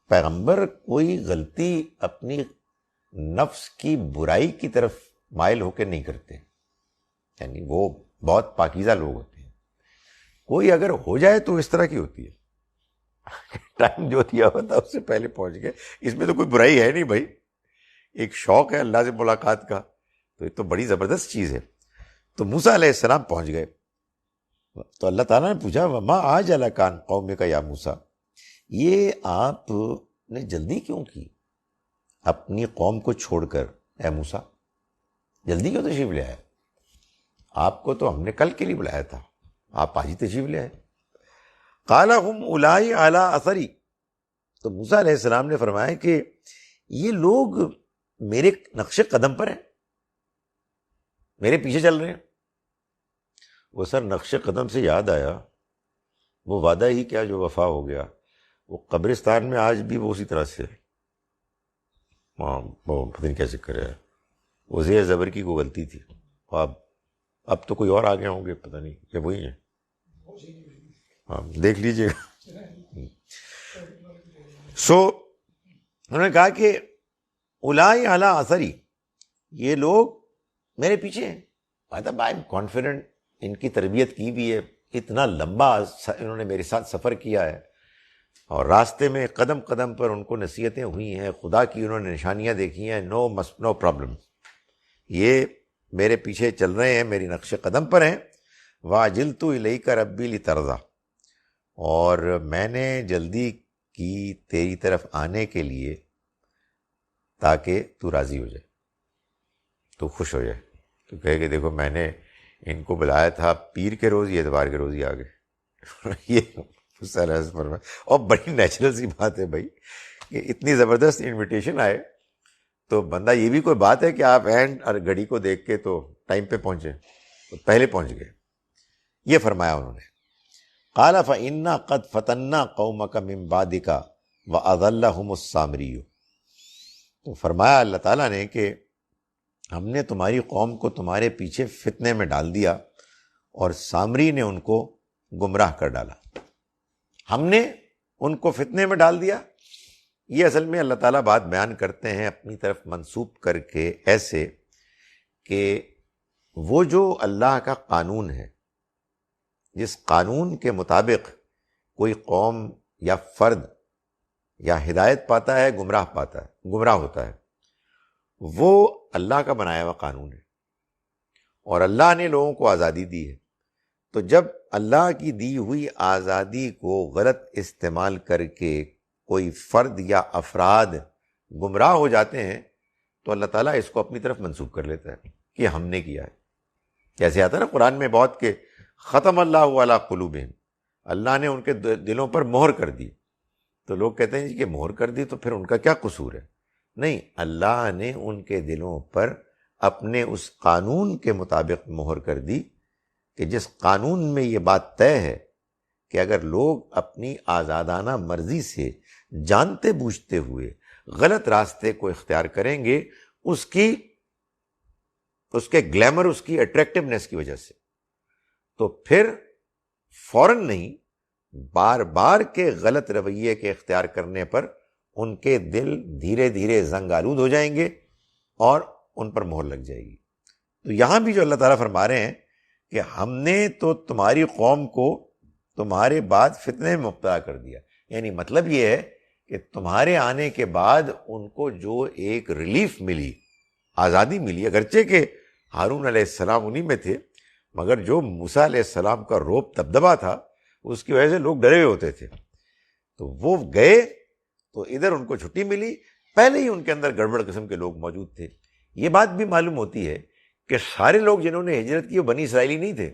پیغمبر کوئی غلطی اپنی نفس کی برائی کی طرف مائل ہو کے نہیں کرتے، یعنی وہ بہت پاکیزہ لوگ ہوتے ہیں۔ کوئی اگر ہو جائے تو اس طرح کی ہوتی ہے، ٹائم جو دیا ہوا تھا اس سے پہلے پہنچ گئے، اس میں تو کوئی برائی ہے نہیں بھائی، ایک شوق ہے اللہ سے ملاقات کا، تو یہ تو بڑی زبردست چیز ہے۔ تو موسیٰ علیہ السلام پہنچ گئے، تو اللہ تعالیٰ نے پوچھا وما اعجلک عن قومک یا موسیٰ، یہ آپ نے جلدی کیوں کی اپنی قوم کو چھوڑ کر اے موسیٰ؟ جلدی کیوں تشریف لے آئے؟ آپ کو تو ہم نے کل کے لیے بلایا تھا، آپ آج ہی تشریف لے آئے۔ قال هم اولائی علی اثری، تو موسیٰ علیہ السلام نے فرمایا کہ یہ لوگ میرے نقش قدم پر ہیں، میرے پیچھے چل رہے ہیں۔ وہ سر نقش قدم سے یاد آیا، وہ وعدہ ہی کیا جو وفا ہو گیا، وہ قبرستان میں آج بھی وہ اسی طرح سے، وہ پتہ نہیں کیسے کرے، وہ زیر زبر کی کوئی غلطی تھی، اب تو کوئی اور آگے ہوں گے، پتہ نہیں کہ وہی ہیں، ہاں دیکھ لیجئے گا۔ انہوں نے کہا کہ اولائی علی اثری، یہ لوگ میرے پیچھے ہیں۔ مطلب آئی ایم کانفیڈنٹ، ان کی تربیت کی بھی ہے، اتنا لمبا انہوں نے میرے ساتھ سفر کیا ہے، اور راستے میں قدم قدم پر ان کو نصیحتیں ہوئی ہیں، خدا کی انہوں نے نشانیاں دیکھی ہیں، نو پرابلم، یہ میرے پیچھے چل رہے ہیں، میری نقش قدم پر ہیں۔ وَعَجِلْتُ إِلَيْكَ رَبِّي لِتَرْضَىٰ، اور میں نے جلدی کی تیری طرف آنے کے لیے تاکہ تو راضی ہو جائے، تو خوش ہو جائے، تو کہے کہ دیکھو میں نے ان کو بلایا تھا پیر کے روز، یہ اتوار کے روز ہی آ گئے۔ یہ اور بڑی نیچرل سی بات ہے بھائی کہ اتنی زبردست انویٹیشن آئے تو بندہ، یہ بھی کوئی بات ہے کہ آپ اینڈ اور گھڑی کو دیکھ کے تو ٹائم پہ پہنچے، تو پہلے پہنچ گئے۔ یہ فرمایا انہوں نے، قال فإنا قد فتنا قومک من بعدک وأضلهم السامری، تو فرمایا اللہ تعالیٰ نے کہ ہم نے تمہاری قوم کو تمہارے پیچھے فتنے میں ڈال دیا اور سامری نے ان کو گمراہ کر ڈالا۔ ہم نے ان کو فتنے میں ڈال دیا، یہ اصل میں اللہ تعالیٰ بات بیان کرتے ہیں اپنی طرف منسوب کر کے ایسے کہ وہ جو اللہ کا قانون ہے، جس قانون کے مطابق کوئی قوم یا فرد یا ہدایت پاتا ہے، گمراہ ہوتا ہے، وہ اللہ کا بنایا ہوا قانون ہے، اور اللہ نے لوگوں کو آزادی دی ہے۔ تو جب اللہ کی دی ہوئی آزادی کو غلط استعمال کر کے کوئی فرد یا افراد گمراہ ہو جاتے ہیں تو اللہ تعالیٰ اس کو اپنی طرف منسوب کر لیتا ہے کہ ہم نے کیا ہے. جیسے آتا ہے نا قرآن میں بہت کہ ختم اللہ علی قلوبہم، اللہ نے ان کے دلوں پر مہر کر دی. تو لوگ کہتے ہیں جی کہ مہر کر دی تو پھر ان کا کیا قصور ہے؟ نہیں، اللہ نے ان کے دلوں پر اپنے اس قانون کے مطابق مہر کر دی کہ جس قانون میں یہ بات طے ہے کہ اگر لوگ اپنی آزادانہ مرضی سے جانتے بوجھتے ہوئے غلط راستے کو اختیار کریں گے اس کے گلیمر، اس کی اٹریکٹیونیس کی وجہ سے، تو پھر فوراً نہیں، بار بار کے غلط رویے کے اختیار کرنے پر ان کے دل دھیرے دھیرے زنگ آلود ہو جائیں گے اور ان پر مہر لگ جائے گی. تو یہاں بھی جو اللہ تعالیٰ فرما رہے ہیں کہ ہم نے تو تمہاری قوم کو تمہارے بعد فتنے میں مبتلا کر دیا، یعنی مطلب یہ ہے کہ تمہارے آنے کے بعد ان کو جو ایک ریلیف ملی، آزادی ملی، اگرچہ کہ ہارون علیہ السلام انہی میں تھے، مگر جو موسیٰ علیہ السلام کا روب دبدبا تھا اس کی وجہ سے لوگ ڈرے ہوئے ہوتے تھے. تو وہ گئے تو ادھر ان کو چھٹی ملی، پہلے ہی ان کے اندر گڑبڑ قسم کے لوگ موجود تھے. یہ بات بھی معلوم ہوتی ہے کہ سارے لوگ جنہوں نے ہجرت کی وہ بنی اسرائیلی نہیں تھے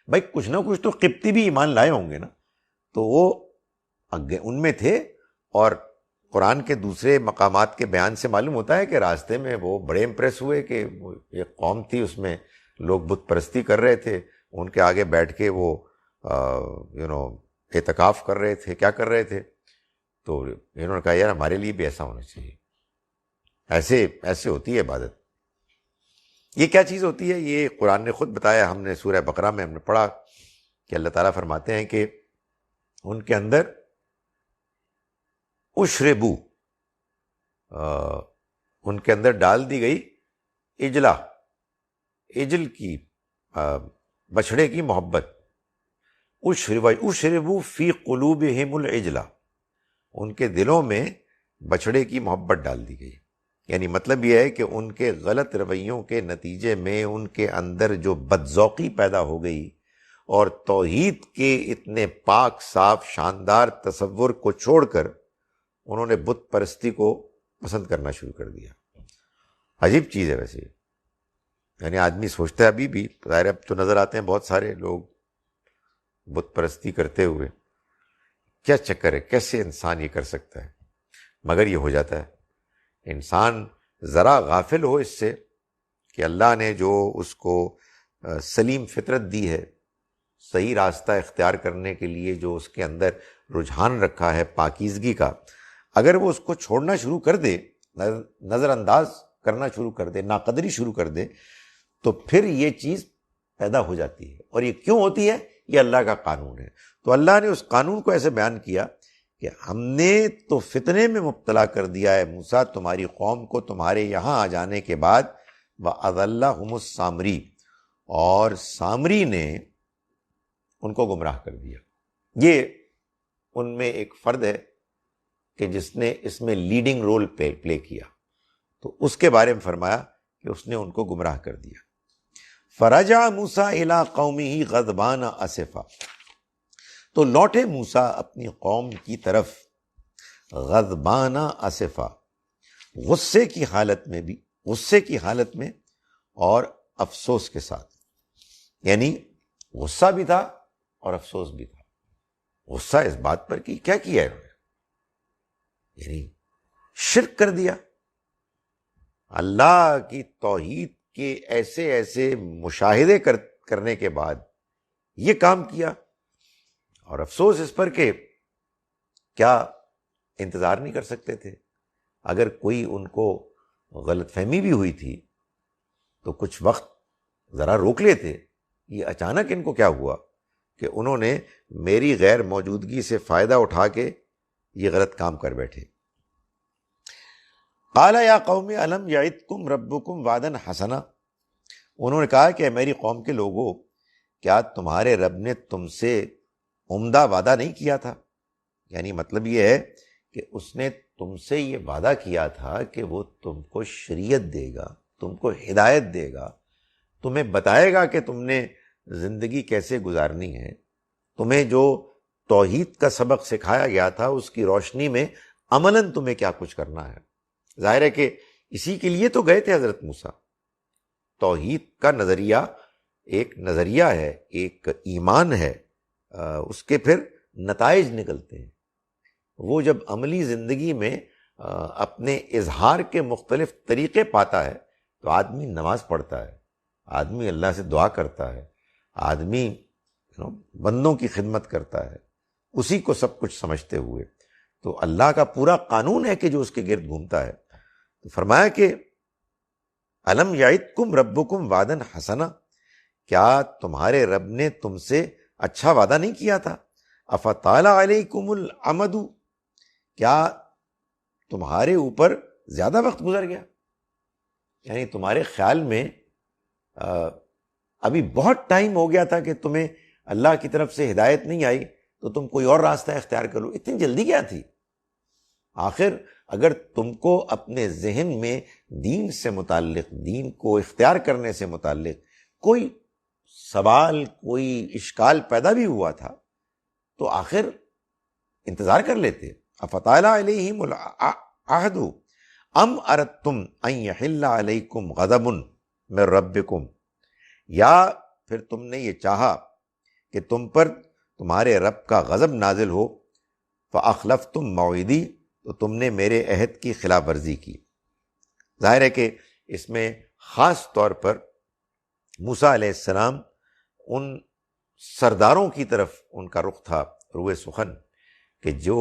بھائی، کچھ نہ کچھ تو قبطی بھی ایمان لائے ہوں گے نا، تو وہ ان میں تھے. اور قرآن کے دوسرے مقامات کے بیان سے معلوم ہوتا ہے کہ راستے میں وہ بڑے امپریس ہوئے کہ وہ ایک قوم تھی، اس میں لوگ بت پرستی کر رہے تھے، ان کے آگے بیٹھ کے وہ اعتکاف کر رہے تھے، کیا کر رہے تھے. تو انہوں نے کہا یار ہمارے لیے بھی ایسا ہونا چاہیے، ایسے ہوتی ہے عبادت. یہ کیا چیز ہوتی ہے؟ یہ قرآن نے خود بتایا، ہم نے سورہ بقرہ میں ہم نے پڑھا کہ اللہ تعالیٰ فرماتے ہیں کہ ان کے اندر اشربو، ان کے اندر ڈال دی گئی اجل کی، بچھڑے کی محبت. اشربو فی قلوبہم العجلہ، ان کے دلوں میں بچھڑے کی محبت ڈال دی گئی. یعنی مطلب یہ ہے کہ ان کے غلط رویوں کے نتیجے میں ان کے اندر جو بدذوقی پیدا ہو گئی اور توحید کے اتنے پاک صاف شاندار تصور کو چھوڑ کر انہوں نے بت پرستی کو پسند کرنا شروع کر دیا. عجیب چیز ہے ویسے، یعنی آدمی سوچتا ہے ابھی بھی، ظاہر اب تو نظر آتے ہیں بہت سارے لوگ بت پرستی کرتے ہوئے، کیا چکر ہے، کیسے انسان یہ کر سکتا ہے؟ مگر یہ ہو جاتا ہے. انسان ذرا غافل ہو اس سے کہ اللہ نے جو اس کو سلیم فطرت دی ہے، صحیح راستہ اختیار کرنے کے لیے جو اس کے اندر رجحان رکھا ہے پاکیزگی کا، اگر وہ اس کو چھوڑنا شروع کر دے، نظر انداز کرنا شروع کر دے، ناقدری شروع کر دے، تو پھر یہ چیز پیدا ہو جاتی ہے. اور یہ کیوں ہوتی ہے؟ یہ اللہ کا قانون ہے. تو اللہ نے اس قانون کو ایسے بیان کیا کہ ہم نے تو فتنے میں مبتلا کر دیا ہے موسیٰ تمہاری قوم کو تمہارے یہاں آ جانے کے بعد، وَأَضَلَّهُمُ السَّامِرِي، اور سامری نے ان کو گمراہ کر دیا. یہ ان میں ایک فرد ہے کہ جس نے اس میں لیڈنگ رول پلے کیا، تو اس کے بارے میں فرمایا کہ اس نے ان کو گمراہ کر دیا. فَرَجَعَ مُوسَىٰ إِلَىٰ قَوْمِهِ غَضْبَانَ أَسِفًا، تو لوٹے موسیٰ اپنی قوم کی طرف غضبانہ اسفا، غصے کی حالت میں اور افسوس کے ساتھ. یعنی غصہ بھی تھا اور افسوس بھی تھا. غصہ اس بات پر کہ کیا کیا ہے انہوں نے، یعنی شرک کر دیا، اللہ کی توحید کے ایسے مشاہدے کرنے کے بعد یہ کام کیا. اور افسوس اس پر کہ کیا انتظار نہیں کر سکتے تھے؟ اگر کوئی ان کو غلط فہمی بھی ہوئی تھی تو کچھ وقت ذرا روک لیتے. یہ اچانک ان کو کیا ہوا کہ انہوں نے میری غیر موجودگی سے فائدہ اٹھا کے یہ غلط کام کر بیٹھے. قال یا قوم الم یعدکم ربکم وعدا حسنا، انہوں نے کہا کہ میری قوم کے لوگوں، کیا تمہارے رب نے تم سے عمدہ وعدہ نہیں کیا تھا؟ یعنی مطلب یہ ہے کہ اس نے تم سے یہ وعدہ کیا تھا کہ وہ تم کو شریعت دے گا، تم کو ہدایت دے گا، تمہیں بتائے گا کہ تم نے زندگی کیسے گزارنی ہے، تمہیں جو توحید کا سبق سکھایا گیا تھا اس کی روشنی میں عملاً تمہیں کیا کچھ کرنا ہے۔ ظاہر ہے کہ اسی کے لیے تو گئے تھے حضرت موسیٰ۔ توحید کا نظریہ ایک نظریہ ہے، ایک ایمان ہے، اس کے پھر نتائج نکلتے ہیں۔ وہ جب عملی زندگی میں اپنے اظہار کے مختلف طریقے پاتا ہے تو آدمی نماز پڑھتا ہے، آدمی اللہ سے دعا کرتا ہے، آدمی بندوں کی خدمت کرتا ہے، اسی کو سب کچھ سمجھتے ہوئے۔ تو اللہ کا پورا قانون ہے کہ جو اس کے گرد گھومتا ہے۔ تو فرمایا کہ الم یعدکم ربکم وعدا حسنا، کیا تمہارے رب نے تم سے اچھا وعدہ نہیں کیا تھا؟ افطال علیکم الامد، کیا تمہارے اوپر زیادہ وقت گزر گیا؟ یعنی تمہارے خیال میں ابھی بہت ٹائم ہو گیا تھا کہ تمہیں اللہ کی طرف سے ہدایت نہیں آئی تو تم کوئی اور راستہ اختیار کر لو، اتنی جلدی کیا تھی؟ آخر اگر تم کو اپنے ذہن میں دین سے متعلق، دین کو اختیار کرنے سے متعلق کوئی سوال، کوئی اشکال پیدا بھی ہوا تھا تو آخر انتظار کر لیتے۔ افطال علیہم العہد ام اردتم ان یحل علیکم غضب من ربکم، یا پھر تم نے یہ چاہا کہ تم پر تمہارے رب کا غضب نازل ہو، فاخلفتم موعدی، تو تم نے میرے عہد کی خلاف ورزی کی۔ ظاہر ہے کہ اس میں خاص طور پر موسیٰ علیہ السلام ان سرداروں کی طرف ان کا رخ تھا، روئے سخن، کہ جو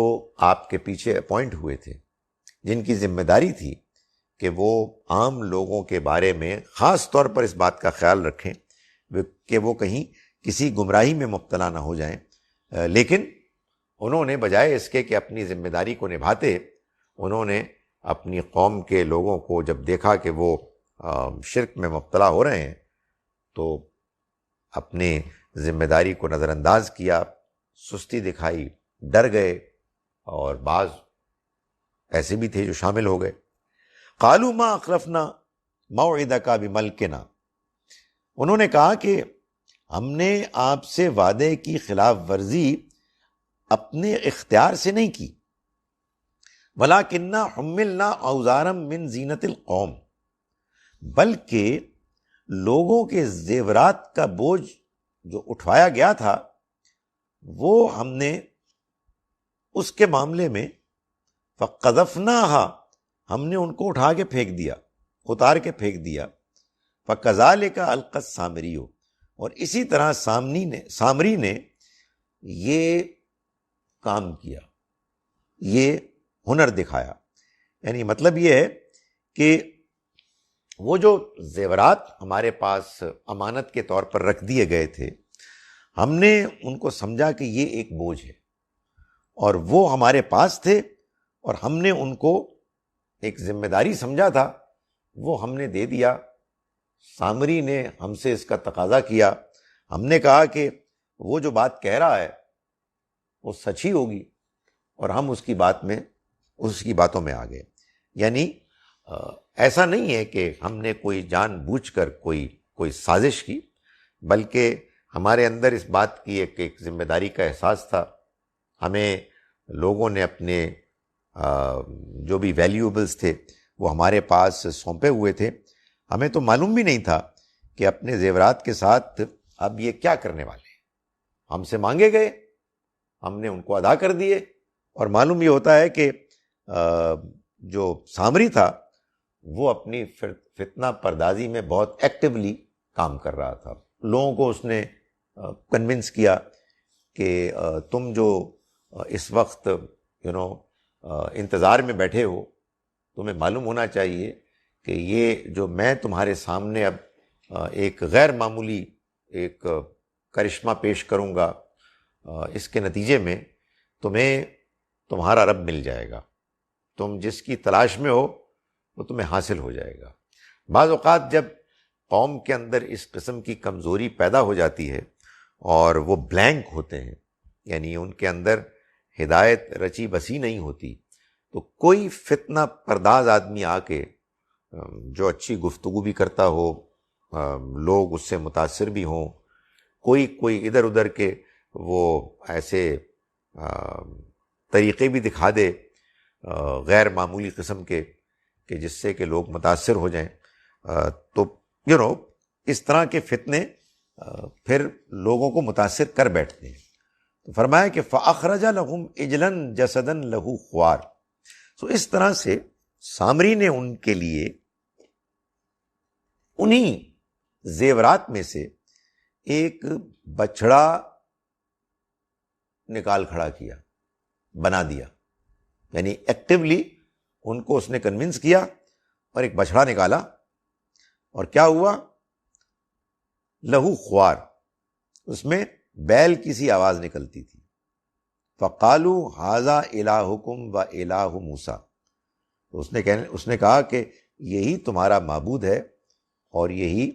آپ کے پیچھے اپوائنٹ ہوئے تھے، جن کی ذمہ داری تھی کہ وہ عام لوگوں کے بارے میں خاص طور پر اس بات کا خیال رکھیں کہ وہ کہیں کسی گمراہی میں مبتلا نہ ہو جائیں، لیکن انہوں نے بجائے اس کے کہ اپنی ذمہ داری کو نبھاتے، انہوں نے اپنی قوم کے لوگوں کو جب دیکھا کہ وہ شرک میں مبتلا ہو رہے ہیں تو اپنے ذمہ داری کو نظر انداز کیا، سستی دکھائی، ڈر گئے، اور بعض ایسے بھی تھے جو شامل ہو گئے۔ قالوا ما اخلفنا موعدک بملکنا، انہوں نے کہا کہ ہم نے آپ سے وعدے کی خلاف ورزی اپنے اختیار سے نہیں کی، وَلَكِنَّا حُمِّلْنَا أَوْزَارًا مِّن زِینَةِ الْقَوْمِ، بلکہ لوگوں کے زیورات کا بوجھ جو اٹھوایا گیا تھا وہ ہم نے اس کے معاملے میں فَقَذَفْنَاهَا، ہم نے ان کو اٹھا کے پھینک دیا، اتار کے پھینک دیا۔ فَكَذَلِكَ أَلْقَى السَّامِرِيُّ، اور اسی طرح سامری نے یہ کام کیا، یہ ہنر دکھایا۔ یعنی مطلب یہ ہے کہ وہ جو زیورات ہمارے پاس امانت کے طور پر رکھ دیے گئے تھے، ہم نے ان کو سمجھا کہ یہ ایک بوجھ ہے، اور وہ ہمارے پاس تھے اور ہم نے ان کو ایک ذمہ داری سمجھا تھا، وہ ہم نے دے دیا۔ سامری نے ہم سے اس کا تقاضا کیا، ہم نے کہا کہ وہ جو بات کہہ رہا ہے وہ سچ ہی ہوگی، اور ہم اس کی باتوں میں آ گئے۔ یعنی ایسا نہیں ہے کہ ہم نے کوئی جان بوجھ کر کوئی سازش کی، بلکہ ہمارے اندر اس بات کی ایک ذمہ داری کا احساس تھا۔ ہمیں لوگوں نے اپنے جو بھی ویلیوبلز تھے وہ ہمارے پاس سونپے ہوئے تھے، ہمیں تو معلوم بھی نہیں تھا کہ اپنے زیورات کے ساتھ اب یہ کیا کرنے والے ہیں۔ ہم سے مانگے گئے، ہم نے ان کو ادا کر دیے، اور معلوم یہ ہوتا ہے کہ جو سامری تھا وہ اپنی فتنہ پردازی میں بہت ایکٹیولی کام کر رہا تھا۔ لوگوں کو اس نے کنونس کیا کہ تم جو اس وقت انتظار میں بیٹھے ہو، تمہیں معلوم ہونا چاہیے کہ یہ جو میں تمہارے سامنے اب ایک غیر معمولی ایک کرشمہ پیش کروں گا، اس کے نتیجے میں تمہیں تمہارا رب مل جائے گا، تم جس کی تلاش میں ہو وہ تمہیں حاصل ہو جائے گا۔ بعض اوقات جب قوم کے اندر اس قسم کی کمزوری پیدا ہو جاتی ہے اور وہ بلینک ہوتے ہیں، یعنی ان کے اندر ہدایت رچی بسی نہیں ہوتی، تو کوئی فتنہ پرداز آدمی آ کے جو اچھی گفتگو بھی کرتا ہو، لوگ اس سے متاثر بھی ہوں، کوئی ادھر ادھر کے وہ ایسے طریقے بھی دکھا دے غیر معمولی قسم کے کہ جس سے کہ لوگ متاثر ہو جائیں، تو اس طرح کے فتنے پھر لوگوں کو متاثر کر بیٹھتے ہیں۔ تو فرمایا کہ فَأَخْرَجَ لَهُمْ عِجْلًا جَسَدًا لَهُ خُوَارٌ، تو اس طرح سے سامری نے ان کے لیے انہی زیورات میں سے ایک بچڑا نکال کھڑا کیا، بنا دیا، یعنی ایکٹیولی ان کو اس نے کنونس کیا اور ایک بچڑا نکالا، اور کیا ہوا؟ لہو خوار، اس میں بیل کی سی آواز نکلتی تھی۔ فَقَالُوا هَذَا إِلَٰهُكُمْ وَإِلَٰهُ مُوسَىٰ، تو اس نے کہا کہ یہی تمہارا معبود ہے اور یہی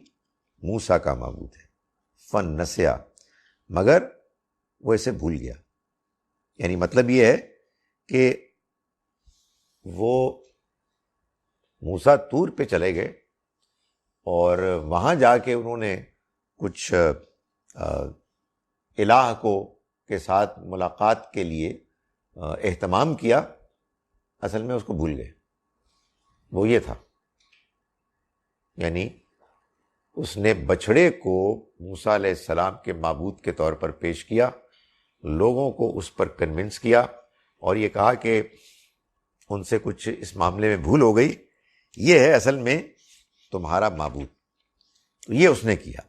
موسیٰ کا معبود ہے۔ فَنَسِیَ، مگر وہ اسے بھول گیا، یعنی مطلب یہ ہے کہ وہ موسیٰ طور پہ چلے گئے اور وہاں جا کے انہوں نے کچھ الہ کو کے ساتھ ملاقات کے لیے اہتمام کیا، اصل میں اس کو بھول گئے۔ وہ یہ تھا، یعنی اس نے بچڑے کو موسیٰ علیہ السلام کے معبود کے طور پر پیش کیا، لوگوں کو اس پر کنونس کیا اور یہ کہا کہ ان سے کچھ اس معاملے میں بھول ہو گئی، یہ ہے اصل میں تمہارا معبود۔ تو یہ اس نے کیا۔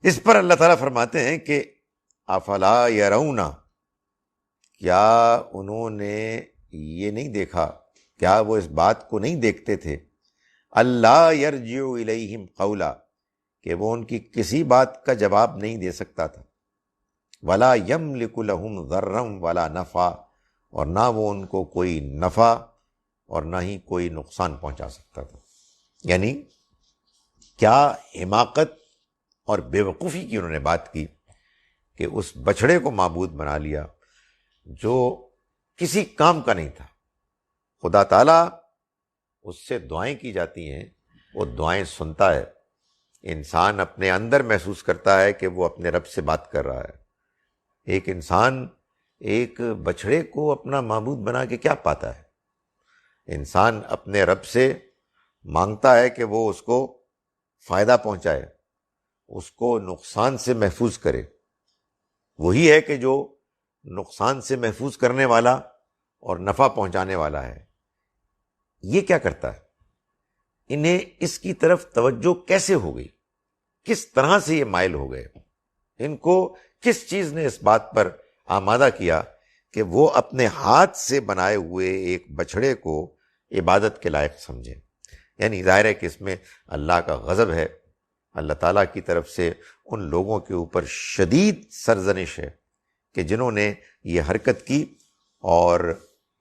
اس پر اللہ تعالیٰ فرماتے ہیں کہ افلا یرون، کیا انہوں نے یہ نہیں دیکھا، کیا وہ اس بات کو نہیں دیکھتے تھے، اللہ یرجع الیہم قولا، کہ وہ ان کی کسی بات کا جواب نہیں دے سکتا تھا، ولا یملک لہم ضرا ولا نفع، اور نہ وہ ان کو کوئی نفع اور نہ ہی کوئی نقصان پہنچا سکتا تھا۔ یعنی کیا حماقت اور بے وقوفی کی انہوں نے بات کی کہ اس بچڑے کو معبود بنا لیا جو کسی کام کا نہیں تھا۔ خدا تعالیٰ اس سے دعائیں کی جاتی ہیں، وہ دعائیں سنتا ہے، انسان اپنے اندر محسوس کرتا ہے کہ وہ اپنے رب سے بات کر رہا ہے۔ ایک انسان ایک بچڑے کو اپنا معبود بنا کے کیا پاتا ہے؟ انسان اپنے رب سے مانگتا ہے کہ وہ اس کو فائدہ پہنچائے، اس کو نقصان سے محفوظ کرے۔ وہی ہے کہ جو نقصان سے محفوظ کرنے والا اور نفع پہنچانے والا ہے۔ یہ کیا کرتا ہے؟ انہیں اس کی طرف توجہ کیسے ہو گئی؟ کس طرح سے یہ مائل ہو گئے؟ ان کو کس چیز نے اس بات پر آمادہ کیا کہ وہ اپنے ہاتھ سے بنائے ہوئے ایک بچڑے کو عبادت کے لائق سمجھیں؟ یعنی ظاہر ہے کہ اس میں اللہ کا غضب ہے، اللہ تعالیٰ کی طرف سے ان لوگوں کے اوپر شدید سرزنش ہے کہ جنہوں نے یہ حرکت کی اور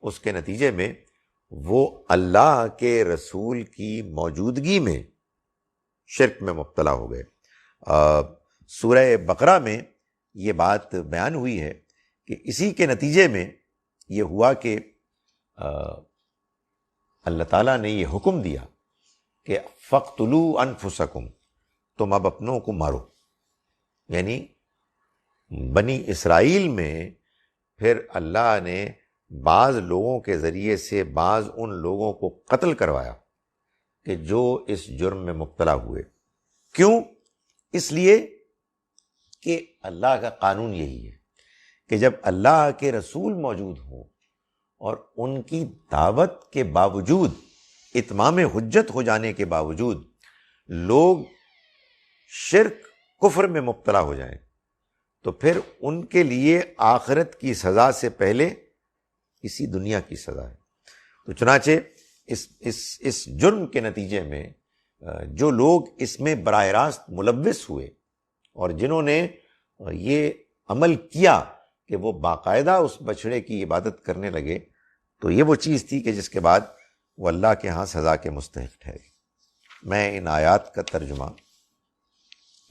اس کے نتیجے میں وہ اللہ کے رسول کی موجودگی میں شرک میں مبتلا ہو گئے۔ سورہ بقرہ میں یہ بات بیان ہوئی ہے کہ اسی کے نتیجے میں یہ ہوا کہ اللہ تعالیٰ نے یہ حکم دیا کہ فَاقْتُلُوا أَنفُسَكُمْ، تم اب اپنوں کو مارو۔ یعنی بنی اسرائیل میں پھر اللہ نے بعض لوگوں کے ذریعے سے بعض ان لوگوں کو قتل کروایا کہ جو اس جرم میں مبتلا ہوئے۔ کیوں؟ اس لیے کہ اللہ کا قانون یہی ہے کہ جب اللہ کے رسول موجود ہوں اور ان کی دعوت کے باوجود، اتمام حجت ہو جانے کے باوجود لوگ شرک کفر میں مبتلا ہو جائیں، تو پھر ان کے لیے آخرت کی سزا سے پہلے اسی دنیا کی سزا ہے۔ تو چنانچہ اس جرم کے نتیجے میں جو لوگ اس میں براہ راست ملوث ہوئے اور جنہوں نے یہ عمل کیا کہ وہ باقاعدہ اس بچڑے کی عبادت کرنے لگے، تو یہ وہ چیز تھی کہ جس کے بعد وہ اللہ کے ہاں سزا کے مستحق ٹھہرے۔ میں ان آیات کا ترجمہ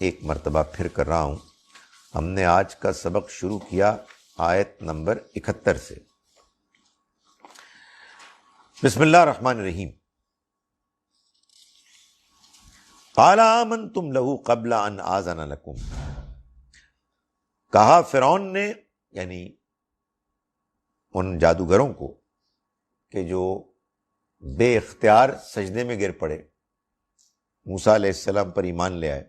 ایک مرتبہ پھر کر رہا ہوں۔ ہم نے آج کا سبق شروع کیا آیت نمبر 71 سے۔ بسم اللہ الرحمن الرحیم۔ قال آمنتم لہ قبل ان آذن لکم، کہا فرعون نے، یعنی ان جادوگروں کو کہ جو بے اختیار سجدے میں گر پڑے، موسیٰ علیہ السلام پر ایمان لے آئے،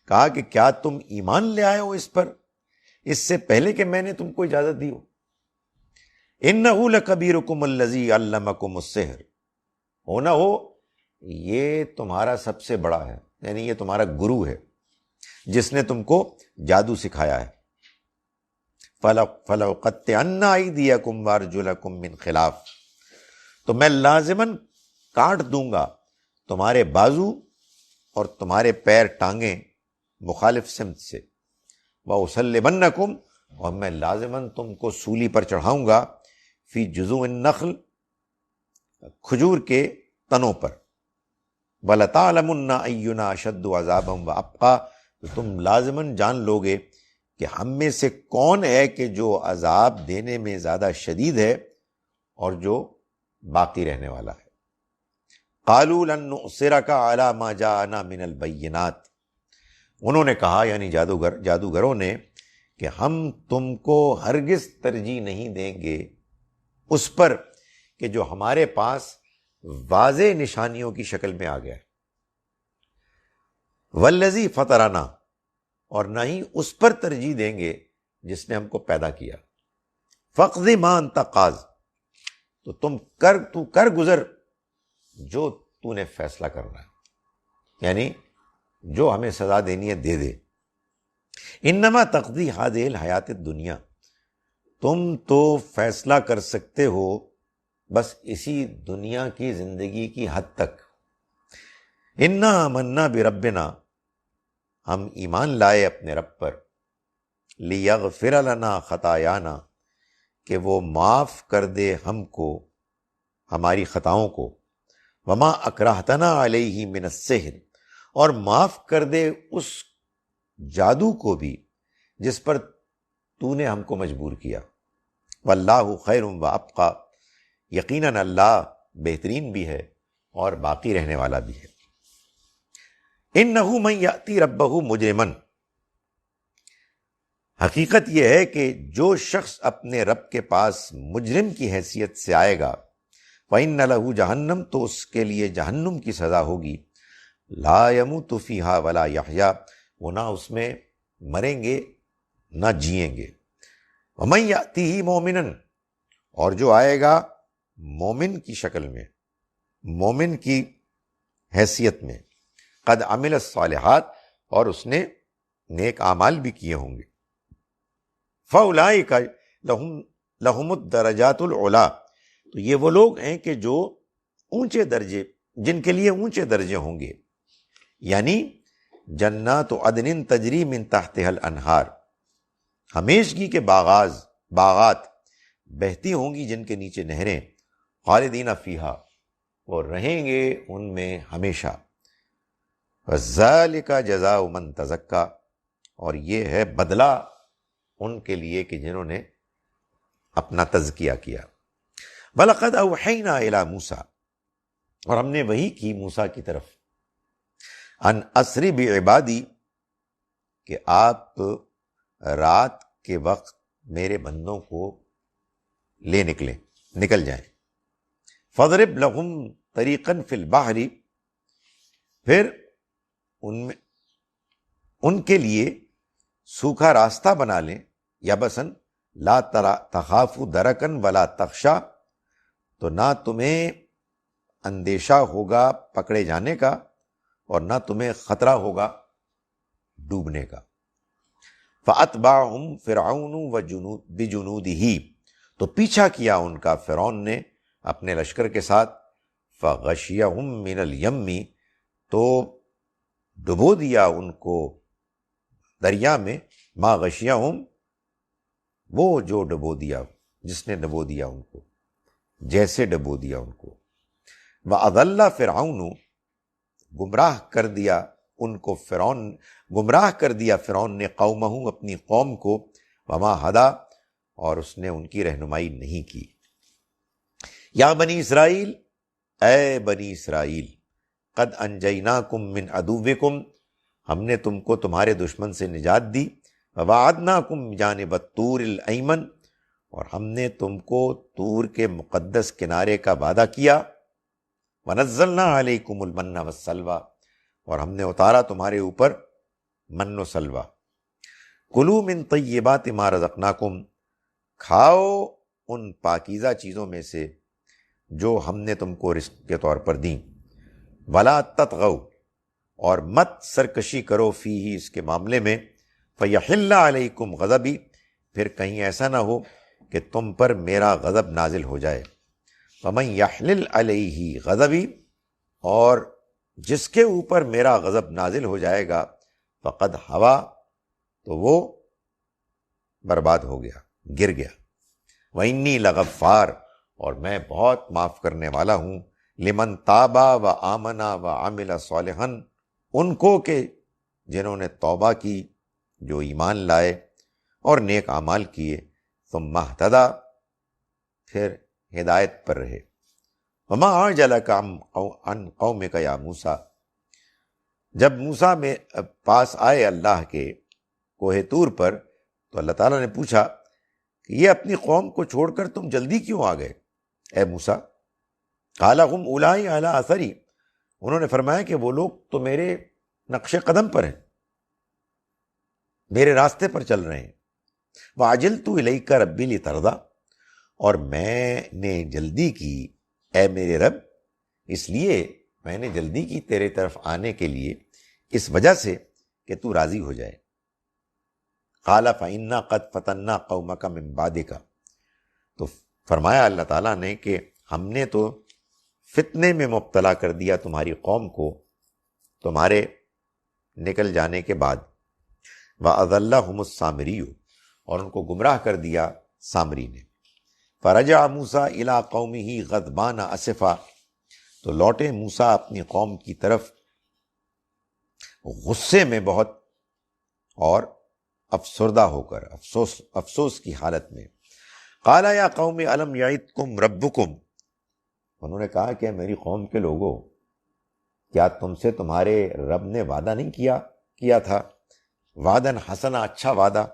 کہا کہ کیا تم ایمان لے آئے ہو اس پر اس سے پہلے کہ میں نے تم کو اجازت دی ہو؟ انہ لکبیرکم الذی علمکم السحر، ہونا ہو یہ تمہارا سب سے بڑا ہے، یعنی یہ تمہارا گرو ہے جس نے تم کو جادو سکھایا ہے۔ فَلَأُقَطِّعَنَّ أَيْدِيَكُمْ وَأَرْجُلَكُمْ مِنْ خِلَافٍ، تو میں لازماً کاٹ دوں گا تمہارے بازو اور تمہارے پیر ٹانگیں مخالف سمت سے، وَأُصَلِّبَنَّكُمْ، اور میں لازماً تم کو سولی پر چڑھاؤں گا، فی جذوع النخل، کھجور کے تنوں پر، وَلَتَعْلَمُنَّ أَيُّنَا أَشَدُّ عَذَابًا وَأَبْقَىٰ، تو تم لازماً جان لو گے کہ ہم میں سے کون ہے کہ جو عذاب دینے میں زیادہ شدید ہے اور جو باقی رہنے والا ہے۔ قَالُوا لَن نُؤْثِرَكَ عَلَىٰ مَا جَاءَنَا مِنَ الْبَيِّنَاتِ، انہوں نے کہا، یعنی جادوگروں نے، کہ ہم تم کو ہرگز ترجیح نہیں دیں گے اس پر کہ جو ہمارے پاس واضح نشانیوں کی شکل میں آ گیا ہے، والذی فطرنا، اور نہ ہی اس پر ترجیح دیں گے جس نے ہم کو پیدا کیا۔ فاقض ما انت قاض، تو تو کر گزر جو تو نے فیصلہ کرنا ہے، یعنی جو ہمیں سزا دینی ہے دے دے۔ انما تقضی ہذہ الحیات الدنیا، تم تو فیصلہ کر سکتے ہو بس اسی دنیا کی زندگی کی حد تک۔ انا آمنا بربنا، ہم ایمان لائے اپنے رب پر، لیغفر لنا خطایانا، کہ وہ معاف کر دے ہم کو ہماری خطاؤں کو، وما اکرہتنا علیہ من السحر، اور معاف کر دے اس جادو کو بھی جس پر تو نے ہم کو مجبور کیا، واللہ خیر وابقیٰ، یقیناً اللہ بہترین بھی ہے اور باقی رہنے والا بھی ہے۔ انہ من یأتی ربہ مجرما، حقیقت یہ ہے کہ جو شخص اپنے رب کے پاس مجرم کی حیثیت سے آئے گا، فإن لہ جہنم، تو اس کے لیے جہنم کی سزا ہوگی، لا یموت فیہا ولا یحیا، وہ نہ اس میں مریں گے نہ جئیں گے۔ ومن یأتیہ مومنا، اور جو آئے گا مومن کی شکل میں، مومن کی حیثیت میں، قد عمل الصالحات، اور اس نے نیک اعمال بھی کیے ہوں گے، فاولئک لہم الدرجات العلی، تو یہ وہ لوگ ہیں کہ جو اونچے درجے، جن کے لیے اونچے درجے ہوں گے، یعنی جنات عدن تجری من تحتها الانہار، ہمیشگی کے باغات بہتی ہوں گی جن کے نیچے نہریں، خالدین فیہا، اور رہیں گے ان میں ہمیشہ، وذالک جزاء من تزکا، اور یہ ہے بدلہ ان کے لیے کہ جنہوں نے اپنا تزکیہ کیا۔ وَلَقَدْ أَوْحَيْنَا إِلَىٰ مُوسَىٰ، اور ہم نے وحی کی موسیٰ کی طرف، ان اسری بعبادی، کہ آپ رات کے وقت میرے بندوں کو لے نکل جائیں، فَاضْرِبْ لَهُمْ طَرِيقًا فِي الْبَحْرِ، پھر ان کے لیے سوکھا راستہ بنا لیں، یبسن لا تخاف درکن ولا تخشا، تو نہ تمہیں اندیشہ ہوگا پکڑے جانے کا اور نہ تمہیں خطرہ ہوگا ڈوبنے کا۔ فَأَتْبَعَهُمْ فِرْعَوْنُ بِجُنُودِهِ، تو پیچھا کیا ان کا فرعون نے اپنے لشکر کے ساتھ، فَغَشِيَهُمْ مِنَ الْيَمِّ، تو ڈبو دیا ان کو دریا میں، ما غشیہم، وہ جو ڈبو دیا، جس نے ڈبو دیا ان کو، جیسے ڈبو دیا ان کو۔ وَأَضَلَّ فِرْعَوْنُ، گمراہ کر دیا ان کو گمراہ کر دیا فرعون نے قومہ، اپنی قوم کو، وما ہدا، اور اس نے ان کی رہنمائی نہیں کی۔ یا بنی اسرائیل، اے بنی اسرائیل، قد انجیناکم من عدوکم، ہم نے تم کو تمہارے دشمن سے نجات دی، وواعدناکم جانب الطور الایمن، اور ہم نے تم کو طور کے مقدس کنارے کا وعدہ کیا، وَنَزَّلْنَا عَلَيْكُمُ الْمَنَّ وَالسَّلْوَىٰ، اور ہم نے اتارا تمہارے اوپر من و سلوہ۔ کُلُوا مِن طَیِّبَاتِ مَا رَزَقْنَاکُمْ، کھاؤ ان پاکیزہ چیزوں میں سے جو ہم نے تم کو رزق کے طور پر دیں، وَلَا تَطْغَوْا، اور مت سرکشی کرو فیہ، اس کے معاملے میں، فَيَحِلَّ عَلَيْكُمْ غَضَبِي، پھر کہیں ایسا نہ ہو کہ تم پر میرا غضب نازل ہو جائے۔ وَمَن يَحْلِلْ عَلَيْهِ غَضَبِي، اور جس کے اوپر میرا غضب نازل ہو جائے گا، فقد ہوا، تو وہ برباد ہو گیا، گر گیا۔ وَإِنِّي لَغَفَّارٌ، اور میں بہت معاف کرنے والا ہوں، لمن تابا و آمنا و عمل صالحا، ان کو کہ جنہوں نے توبہ کی، جو ایمان لائے اور نیک اعمال کیے، ثم اہتدی، پھر ہدایت پر رہے۔ وما اعجلک عن قومک یا موسیٰ، جب موسیٰ میں پاس آئے اللہ کے کوہ طور پر، تو اللہ تعالیٰ نے پوچھا کہ یہ اپنی قوم کو چھوڑ کر تم جلدی کیوں آ گئے اے موسیٰ؟ قال هم اولائی علی اثری، انہوں نے فرمایا کہ وہ لوگ تو میرے نقش قدم پر ہیں، میرے راستے پر چل رہے ہیں۔ وعجلت الیک ربی لترضی، اور میں نے جلدی کی اے میرے رب، اس لیے میں نے جلدی کی تیرے طرف آنے کے لیے، اس وجہ سے کہ تو راضی ہو جائے۔ قال فإنا قد فتنا قومک من بعدک، تو فرمایا اللہ تعالیٰ نے کہ ہم نے تو فتنے میں مبتلا کر دیا تمہاری قوم کو تمہارے نکل جانے کے بعد۔ وَأَضَلَّهُمُ السَّامِرِيُّ، اور ان کو گمراہ کر دیا سامری نے۔ فَرَجَعَ مُوسَىٰ إِلَىٰ قَوْمِهِ غَضْبَانَ أَسِفًا، تو لوٹے موسیٰ اپنی قوم کی طرف غصے میں بہت اور افسردہ ہو کر، افسوس کی حالت میں۔ قال یا قوم الم یعدکم ربکم، انہوں نے کہا کہ میری قوم کے لوگوں، کیا تم سے تمہارے رب نے وعدہ نہیں کیا تھا؟ وعدن حسنا، اچھا وعدہ۔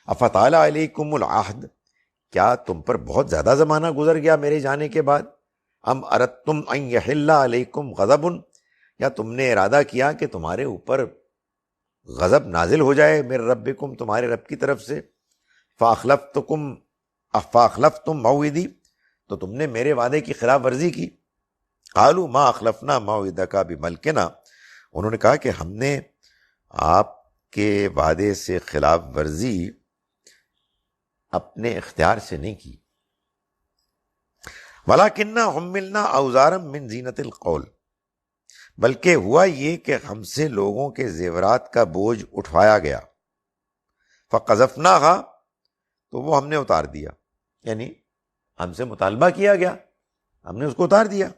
افطال علیکم العہد، کیا تم پر بہت زیادہ زمانہ گزر گیا میرے جانے کے بعد؟ ام اردتم ان یحل علیکم غضب، یا تم نے ارادہ کیا کہ تمہارے اوپر غضب نازل ہو جائے میرے ربکم، تمہارے رب کی طرف سے؟ فاخلفتم موعدی، تو تم نے میرے وعدے کی خلاف ورزی کی۔ قالوا ما اخلفنا موعدک بملکنا، انہوں نے کہا کہ ہم نے آپ کے وعدے سے خلاف ورزی اپنے اختیار سے نہیں کی۔ وَلَكِنَّا حُمِّلْنَا أَوْزَارًا مِّن زِینَةِ الْقَوْلِ، بلکہ ہوا یہ کہ ہم سے لوگوں کے زیورات کا بوجھ اٹھوایا گیا۔ فَقَذَفْنَاهَا، تو وہ ہم نے اتار دیا، یعنی ہم سے مطالبہ کیا گیا، ہم نے اس کو اتار دیا۔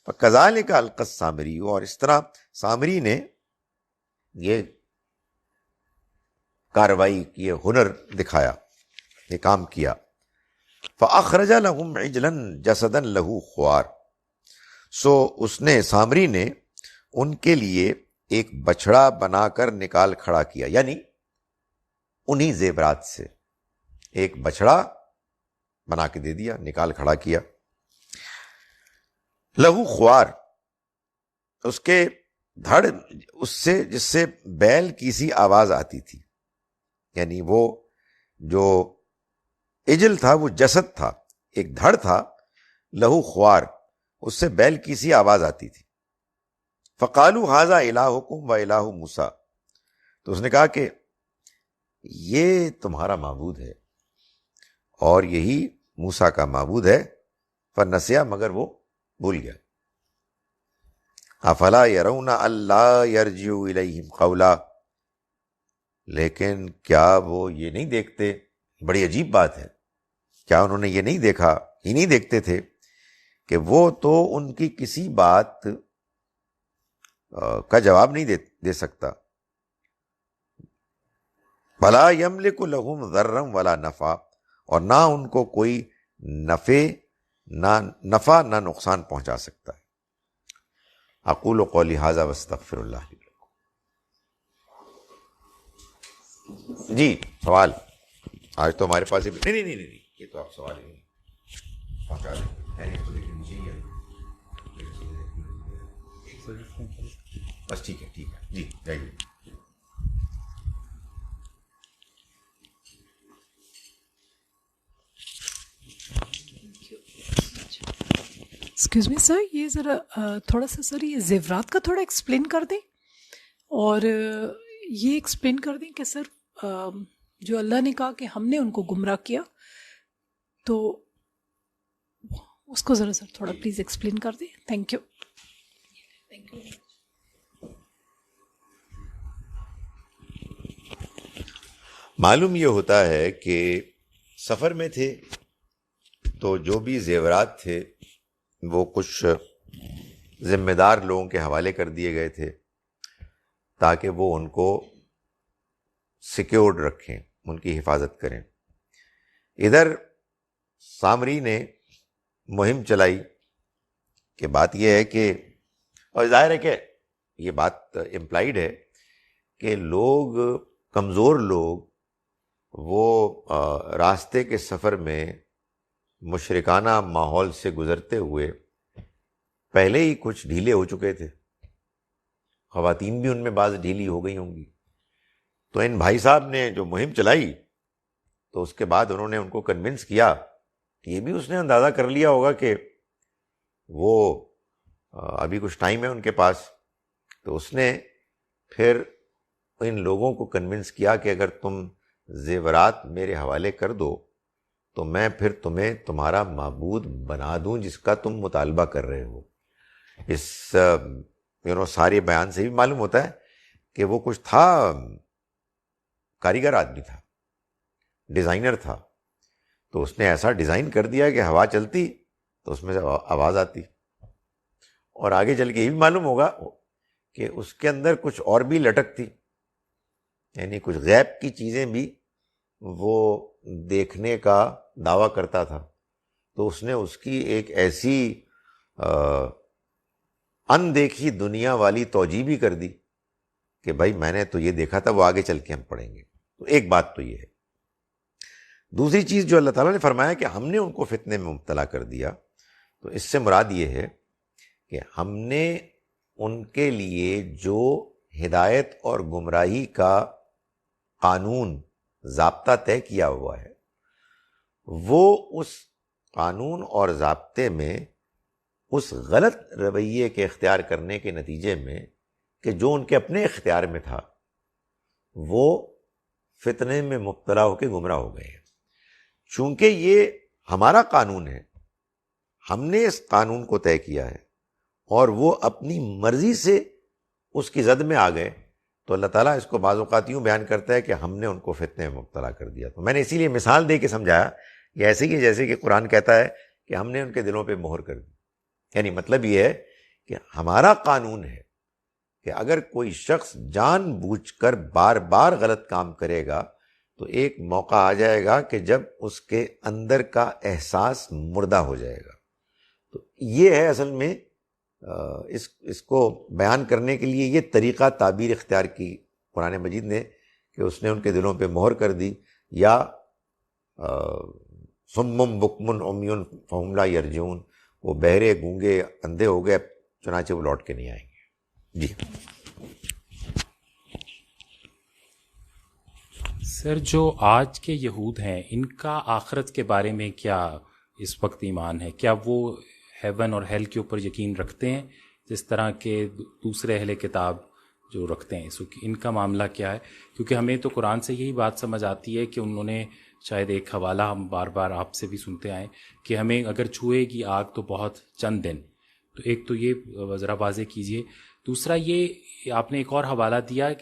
فَكَذَلِكَ أَلْقَى السَّامِرِيُّ، اور اس طرح سامری نے یہ کاروائی کی، ہنر دکھایا، یہ کام کیا۔ فَأَخْرَجَ لَهُمْ عِجْلًا جَسَدًا لَهُ خُوَارٌ، سو اس نے، سامری نے ان کے لیے ایک بچھڑا بنا کر نکال کھڑا کیا، یعنی انہی زیورات سے ایک بچھڑا بنا کے دے دیا، نکال کھڑا کیا۔ لہو خوار، اس کے دھڑ، اس سے جس سے بیل کی سی آواز آتی تھی، یعنی وہ جو اجل تھا وہ جسد تھا، ایک دھڑ تھا، لہو خوار، اس سے بیل کی سی آواز آتی تھی۔ فقالوا ھذا الہکم و الہ موسیٰ، تو اس نے کہا کہ یہ تمہارا معبود ہے اور یہی موسیٰ کا معبود ہے۔ فنسیا، مگر وہ بھول گیا۔ افلا یرون الا یرجع الیہم قولا، لیکن کیا وہ یہ نہیں دیکھتے، بڑی عجیب بات ہے، کیا انہوں نے یہ نہیں دیکھا، ہی نہیں دیکھتے تھے کہ وہ تو ان کی کسی بات کا جواب نہیں دے سکتا۔ بلا یملک لہم ضرا ولا نفع، اور نہ ان کو کوئی نفع نہ نقصان پہنچا سکتا ہے۔ اقول قولی ھذا واستغفر اللہ لی ولکم۔ جی سوال، آج تو ہمارے پاس نہیں، یہ تو آپ سوال ہی پہنچا دیں. بس ٹھیک ہے جی جائیے. ایکسکیوز می سر، یہ ذرا تھوڑا سا سر یہ زیورات کا تھوڑا ایکسپلین کر دیں، اور یہ ایکسپلین کر دیں کہ سر جو اللہ نے کہا کہ ہم نے ان کو گمراہ کیا، تو اس کو ذرا سر تھوڑا پلیز ایکسپلین کر دیں. Thank you. معلوم یہ ہوتا ہے کہ سفر میں تھے تو جو بھی زیورات تھے وہ کچھ ذمہ دار لوگوں کے حوالے کر دیے گئے تھے تاکہ وہ ان کو سیکیورڈ رکھیں، ان کی حفاظت کریں. ادھر سامری نے مہم چلائی کہ بات یہ ہے کہ، اور ظاہر ہے کہ یہ بات امپلائیڈ ہے کہ لوگ، کمزور لوگ، وہ راستے کے سفر میں مشرکانہ ماحول سے گزرتے ہوئے پہلے ہی کچھ ڈھیلے ہو چکے تھے. خواتین بھی ان میں بعض ڈھیلی ہو گئی ہوں گی. تو ان بھائی صاحب نے جو مہم چلائی تو اس کے بعد انہوں نے ان کو کنونس کیا. یہ بھی اس نے اندازہ کر لیا ہوگا کہ وہ ابھی کچھ ٹائم ہے ان کے پاس، تو اس نے پھر ان لوگوں کو کنونس کیا کہ اگر تم زیورات میرے حوالے کر دو تو میں پھر تمہیں تمہارا معبود بنا دوں جس کا تم مطالبہ کر رہے ہو. اس سارے بیان سے بھی معلوم ہوتا ہے کہ وہ کچھ تھا، کاریگر آدمی تھا، ڈیزائنر تھا. تو اس نے ایسا ڈیزائن کر دیا کہ ہوا چلتی تو اس میں سے آواز آتی. اور آگے چل کے یہ بھی معلوم ہوگا کہ اس کے اندر کچھ اور بھی لٹک تھی، یعنی کچھ غیب کی چیزیں بھی وہ دیکھنے کا دعویٰ کرتا تھا. تو اس نے اس کی ایک ایسی اندیکھی دنیا والی توجیہ بھی کر دی کہ بھائی میں نے تو یہ دیکھا تھا، وہ آگے چل کے ہم پڑھیں گے. تو ایک بات تو یہ ہے. دوسری چیز جو اللہ تعالیٰ نے فرمایا کہ ہم نے ان کو فتنے میں مبتلا کر دیا، تو اس سے مراد یہ ہے کہ ہم نے ان کے لیے جو ہدایت اور گمراہی کا قانون، ضابطہ طے کیا ہوا ہے، وہ اس قانون اور ضابطے میں اس غلط رویے کے اختیار کرنے کے نتیجے میں کہ جو ان کے اپنے اختیار میں تھا، وہ فتنے میں مبتلا ہو کے گمراہ ہو گئے ہیں. چونکہ یہ ہمارا قانون ہے، ہم نے اس قانون کو طے کیا ہے، اور وہ اپنی مرضی سے اس کی زد میں آ گئے، تو اللہ تعالیٰ اس کو بعض اوقات یوں بیان کرتا ہے کہ ہم نے ان کو فتنے میں مبتلا کر دیا. تو میں نے اسی لیے مثال دے کے سمجھایا، یہ ایسے ہی جیسے کہ قرآن کہتا ہے کہ ہم نے ان کے دلوں پہ مہر کر دی. یعنی مطلب یہ ہے کہ ہمارا قانون ہے کہ اگر کوئی شخص جان بوجھ کر بار بار غلط کام کرے گا تو ایک موقع آ جائے گا کہ جب اس کے اندر کا احساس مردہ ہو جائے گا. تو یہ ہے اصل میں اس کو بیان کرنے کے لیے یہ طریقہ تعبیر اختیار کی قرآن مجید نے کہ اس نے ان کے دلوں پہ مہر کر دی، یا صم بکم عمی فہم لا یرجعون، وہ بہرے گونگے اندھے ہو گئے چنانچہ وہ لوٹ کے نہیں آئیں گے. جی سر، جو آج کے یہود ہیں ان کا آخرت کے بارے میں کیا اس وقت ایمان ہے؟ کیا وہ ہیون اور ہیل کے اوپر یقین رکھتے ہیں جس طرح کے دوسرے اہل کتاب جو رکھتے ہیں؟ ان کا معاملہ کیا ہے؟ کیونکہ ہمیں تو قرآن سے یہی بات سمجھ آتی ہے کہ انہوں نے شاید ایک حوالہ ہم بار بار آپ سے بھی سنتے آئیں کہ ہمیں اگر چھوئے گی آگ تو بہت چند دن. تو ایک تو یہ ذرا واضح کیجئے. دوسرا یہ آپ نے ایک اور حوالہ دیا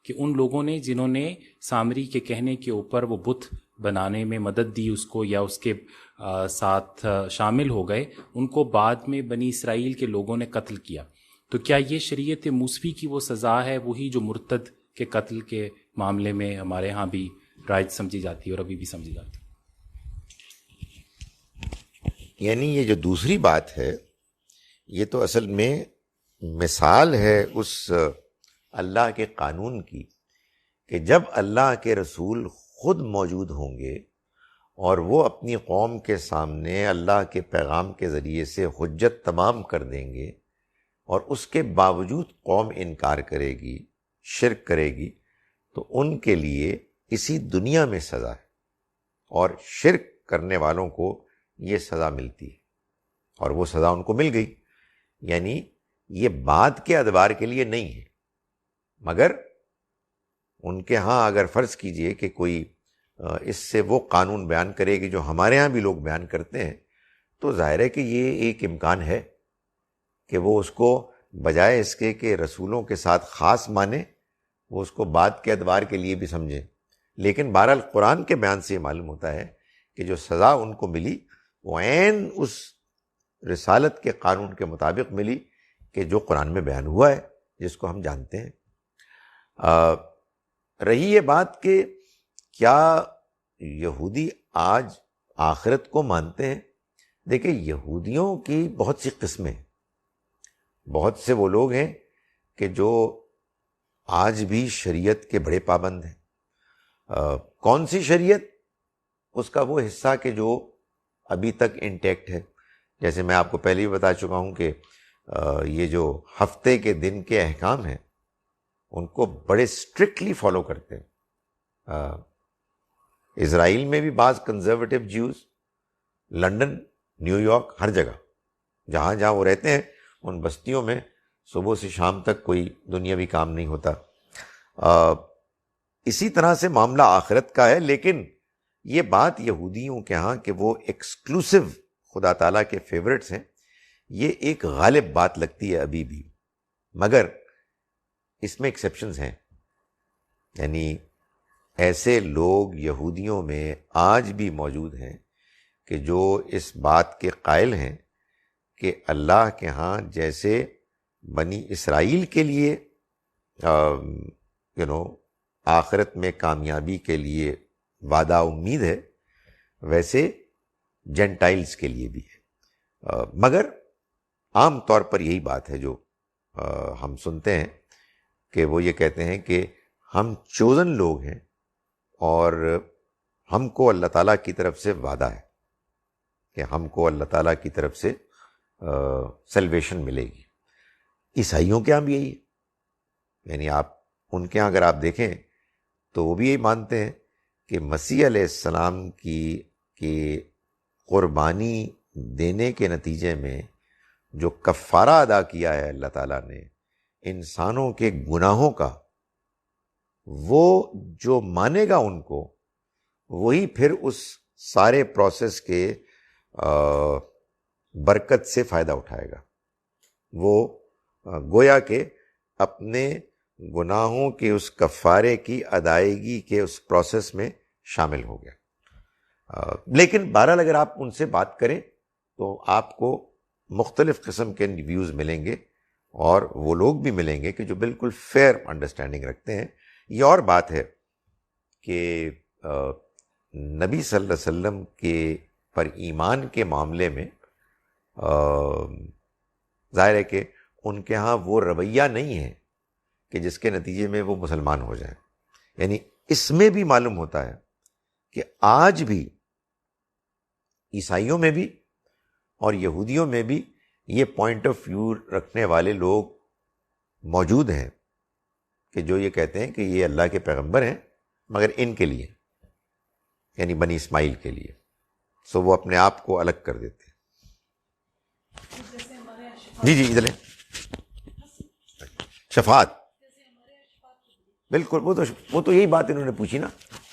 کہ ان لوگوں نے جنہوں نے سامری کے کہنے کے اوپر وہ بت بنانے میں مدد دی اس کو، یا اس کے ساتھ شامل ہو گئے، ان کو بعد میں بنی اسرائیل کے لوگوں نے قتل کیا. تو کیا یہ شریعت موسوی کی وہ سزا ہے، وہی جو مرتد کے قتل کے معاملے میں ہمارے ہاں بھی رائج سمجھی جاتی ہے اور ابھی بھی سمجھی جاتی ہے؟ یعنی یہ جو دوسری بات ہے یہ تو اصل میں مثال ہے اس اللہ کے قانون کی کہ جب اللہ کے رسول خود موجود ہوں گے اور وہ اپنی قوم کے سامنے اللہ کے پیغام کے ذریعے سے حجت تمام کر دیں گے اور اس کے باوجود قوم انکار کرے گی، شرک کرے گی، تو ان کے لیے اسی دنیا میں سزا ہے، اور شرک کرنے والوں کو یہ سزا ملتی ہے، اور وہ سزا ان کو مل گئی۔ یعنی یہ بعد کے ادوار کے لیے نہیں ہے، مگر ان کے ہاں اگر فرض کیجئے کہ کوئی اس سے وہ قانون بیان کرے گی جو ہمارے ہاں بھی لوگ بیان کرتے ہیں، تو ظاہر ہے کہ یہ ایک امکان ہے کہ وہ اس کو بجائے اس کے کہ رسولوں کے ساتھ خاص مانے، وہ اس کو بعد کے ادوار کے لیے بھی سمجھیں۔ لیکن بہرحال قرآن کے بیان سے یہ معلوم ہوتا ہے کہ جو سزا ان کو ملی وہ عین اس رسالت کے قانون کے مطابق ملی کہ جو قرآن میں بیان ہوا ہے، جس کو ہم جانتے ہیں۔ رہی یہ بات کہ کیا یہودی آج آخرت کو مانتے ہیں؟ دیکھیں، یہودیوں کی بہت سی قسمیں ہیں۔ بہت سے وہ لوگ ہیں کہ جو آج بھی شریعت کے بڑے پابند ہیں۔ کون سی شریعت؟ اس کا وہ حصہ کہ جو ابھی تک انٹیکٹ ہے۔ جیسے میں آپ کو پہلے ہی بتا چکا ہوں کہ یہ جو ہفتے کے دن کے احکام ہیں ان کو بڑے اسٹرکٹلی فالو کرتے ہیں۔ اسرائیل میں بھی بعض conservative Jews, London, New York, ہر جگہ جہاں جہاں وہ رہتے ہیں ان بستیوں میں صبح سے شام تک کوئی دنیاوی کام نہیں ہوتا۔ اسی طرح سے معاملہ آخرت کا ہے، لیکن یہ بات یہودیوں کے ہاں کہ وہ ایکسکلوسیو خدا تعالیٰ کے فیورٹس ہیں، یہ ایک غالب بات لگتی ہے ابھی بھی، مگر اس میں ایکسیپشنز ہیں۔ یعنی ایسے لوگ یہودیوں میں آج بھی موجود ہیں کہ جو اس بات کے قائل ہیں کہ اللہ کے ہاں جیسے بنی اسرائیل کے لیے آخرت میں کامیابی کے لیے وعدہ امید ہے، ویسے جینٹائلز کے لیے بھی ہے۔ مگر عام طور پر یہی بات ہے جو ہم سنتے ہیں کہ وہ یہ کہتے ہیں کہ ہم چوزن لوگ ہیں اور ہم کو اللہ تعالیٰ کی طرف سے وعدہ ہے کہ ہم کو اللہ تعالیٰ کی طرف سے سیلویشن ملے گی۔ عیسائیوں کے ہاں بھی یہی ہے، یعنی آپ ان کے ہاں اگر آپ دیکھیں تو وہ بھی یہی مانتے ہیں کہ مسیح علیہ السلام کی قربانی دینے کے نتیجے میں جو کفارہ ادا کیا ہے اللہ تعالیٰ نے انسانوں کے گناہوں کا، وہ جو مانے گا ان کو، وہی پھر اس سارے پروسیس کے برکت سے فائدہ اٹھائے گا۔ وہ گویا کہ اپنے گناہوں کے اس کفارے کی ادائیگی کے اس پروسیس میں شامل ہو گیا۔ لیکن بہرحال اگر آپ ان سے بات کریں تو آپ کو مختلف قسم کے ویوز ملیں گے، اور وہ لوگ بھی ملیں گے کہ جو بالکل فیئر انڈرسٹینڈنگ رکھتے ہیں۔ یہ اور بات ہے کہ نبی صلی اللہ علیہ وسلم کے پر ایمان کے معاملے میں ظاہر ہے کہ ان کے ہاں وہ رویہ نہیں ہے کہ جس کے نتیجے میں وہ مسلمان ہو جائیں۔ یعنی اس میں بھی معلوم ہوتا ہے کہ آج بھی عیسائیوں میں بھی اور یہودیوں میں بھی یہ پوائنٹ آف ویو رکھنے والے لوگ موجود ہیں کہ جو یہ کہتے ہیں کہ یہ اللہ کے پیغمبر ہیں مگر ان کے لیے، یعنی بنی اسماعیل کے لیے، سو وہ اپنے آپ کو الگ کر دیتے ہیں۔ جی ادھر لیں شفاعت، بالکل وہ تو یہی بات انہوں نے پوچھی نا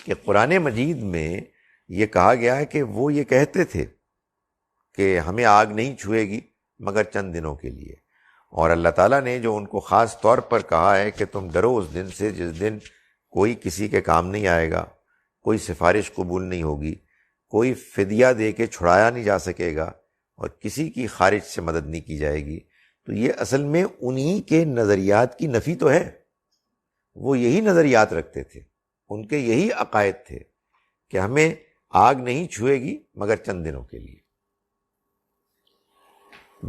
کہ قرآن مجید میں یہ کہا گیا ہے کہ وہ یہ کہتے تھے کہ ہمیں آگ نہیں چھوئے گی مگر چند دنوں کے لیے، اور اللہ تعالیٰ نے جو ان کو خاص طور پر کہا ہے کہ تم ڈرو اس دن سے جس دن کوئی کسی کے کام نہیں آئے گا، کوئی سفارش قبول نہیں ہوگی، کوئی فدیہ دے کے چھڑایا نہیں جا سکے گا، اور کسی کی خارج سے مدد نہیں کی جائے گی۔ تو یہ اصل میں انہی کے نظریات کی نفی تو ہے۔ وہ یہی نظریات رکھتے تھے، ان کے یہی عقائد تھے کہ ہمیں آگ نہیں چھوئے گی مگر چند دنوں کے لیے۔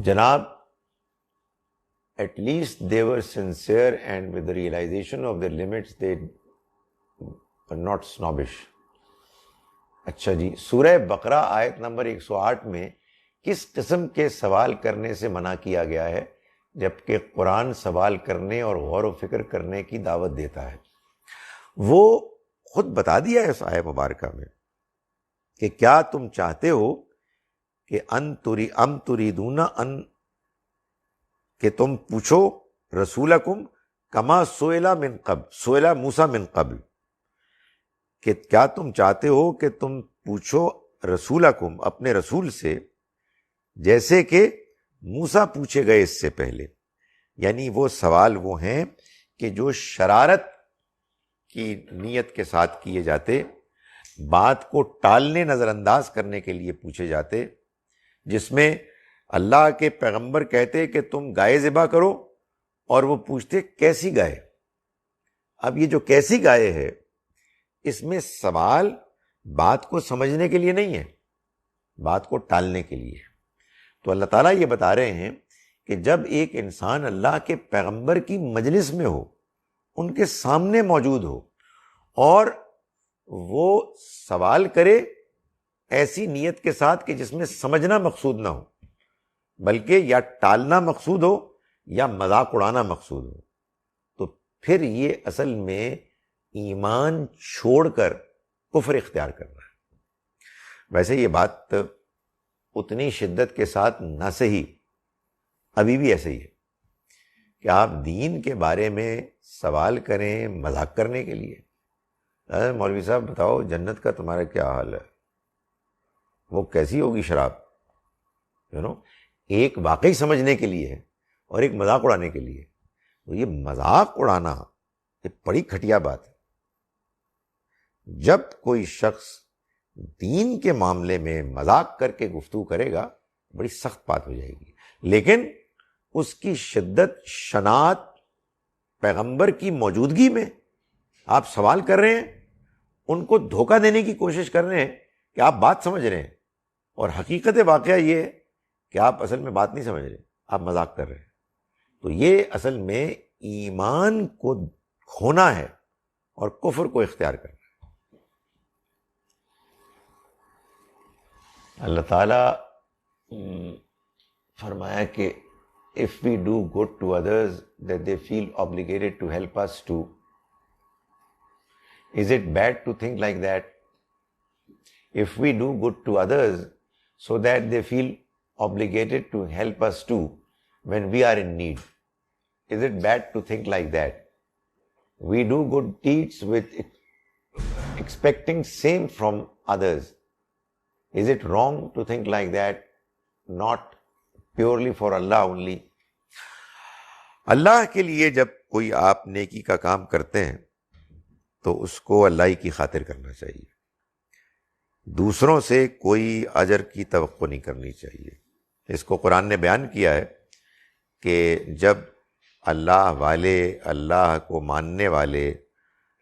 جناب at least they were sincere and with the realization of their limits they were not snobbish. اچھا جی، سورہ بقرہ آیت نمبر 108 میں کس قسم کے سوال کرنے سے منع کیا گیا ہے جبکہ قرآن سوال کرنے اور غور و فکر کرنے کی دعوت دیتا ہے؟ وہ خود بتا دیا ہے اس آیت مبارکہ میں کہ کیا تم چاہتے ہو کہ ام تریدون ان کہ تم پوچھو رسولکم کما سئل موسیٰ من قبل، کہ کیا تم چاہتے ہو کہ تم پوچھو رسولکم اپنے رسول سے جیسے کہ موسیٰ پوچھے گئے اس سے پہلے. یعنی وہ سوال وہ ہیں کہ جو شرارت کی نیت کے ساتھ کیے جاتے، بات کو ٹالنے نظر انداز کرنے کے لیے پوچھے جاتے، جس میں اللہ کے پیغمبر کہتے کہ تم گائے ذبح کرو اور وہ پوچھتے کیسی گائے. اب یہ جو کیسی گائے ہے، اس میں سوال بات کو سمجھنے کے لیے نہیں ہے، بات کو ٹالنے کے لیے. تو اللہ تعالیٰ یہ بتا رہے ہیں کہ جب ایک انسان اللہ کے پیغمبر کی مجلس میں ہو، ان کے سامنے موجود ہو، اور وہ سوال کرے ایسی نیت کے ساتھ کہ جس میں سمجھنا مقصود نہ ہو، بلکہ یا ٹالنا مقصود ہو یا مذاق اڑانا مقصود ہو، تو پھر یہ اصل میں ایمان چھوڑ کر کفر اختیار کرنا ہے. ویسے یہ بات اتنی شدت کے ساتھ نہ صحیح، ابھی بھی ایسے ہی ہے کہ آپ دین کے بارے میں سوال کریں مذاق کرنے کے لیے. مولوی صاحب بتاؤ جنت کا تمہارا کیا حال ہے، وہ کیسی ہوگی شراب، ایک واقعی سمجھنے کے لیے ہے اور ایک مذاق اڑانے کے لیے. تو یہ مذاق اڑانا یہ بڑی گھٹیا بات ہے. جب کوئی شخص دین کے معاملے میں مذاق کر کے گفتگو کرے گا بڑی سخت بات ہو جائے گی، لیکن اس کی شدت شناعت پیغمبر کی موجودگی میں آپ سوال کر رہے ہیں، ان کو دھوکہ دینے کی کوشش کر رہے ہیں کہ آپ بات سمجھ رہے ہیں، اور حقیقت واقعہ یہ ہے کہ آپ اصل میں بات نہیں سمجھ رہے، آپ مذاق کر رہے ہیں. تو یہ اصل میں ایمان کو کھونا ہے اور کفر کو اختیار کرنا ہے. اللہ تعالیٰ فرمایا کہ if we do good to others that they feel obligated to help us too. Is it bad to think like that? If we do good to others so that they feel obligated to help us too when we are in need, is it bad to think like that? We do good deeds with expecting same from others. Is it wrong to think like that? Not purely for Allah only. اللہ کے لیے جب کوئی آپ نیکی کا کام کرتے ہیں تو اس کو اللہ ہی کی خاطر کرنا چاہیے، دوسروں سے کوئی اجر کی توقع نہیں کرنی چاہیے. اس کو قرآن نے بیان کیا ہے کہ جب اللہ والے، اللہ کو ماننے والے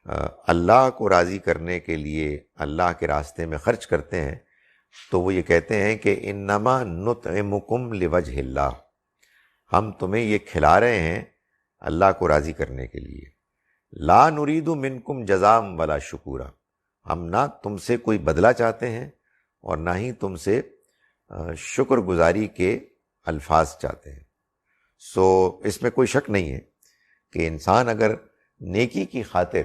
اللہ کو راضی کرنے کے لیے اللہ کے راستے میں خرچ کرتے ہیں تو وہ یہ کہتے ہیں کہ انما نطعمکم لوجہ اللہ، ہم تمہیں یہ کھلا رہے ہیں اللہ کو راضی کرنے کے لیے. لا نرید منکم جزاء ولا شکورا، ہم نہ تم سے کوئی بدلہ چاہتے ہیں اور نہ ہی تم سے شکر گزاری کے الفاظ چاہتے ہیں. سو اس میں کوئی شک نہیں ہے کہ انسان اگر نیکی کی خاطر،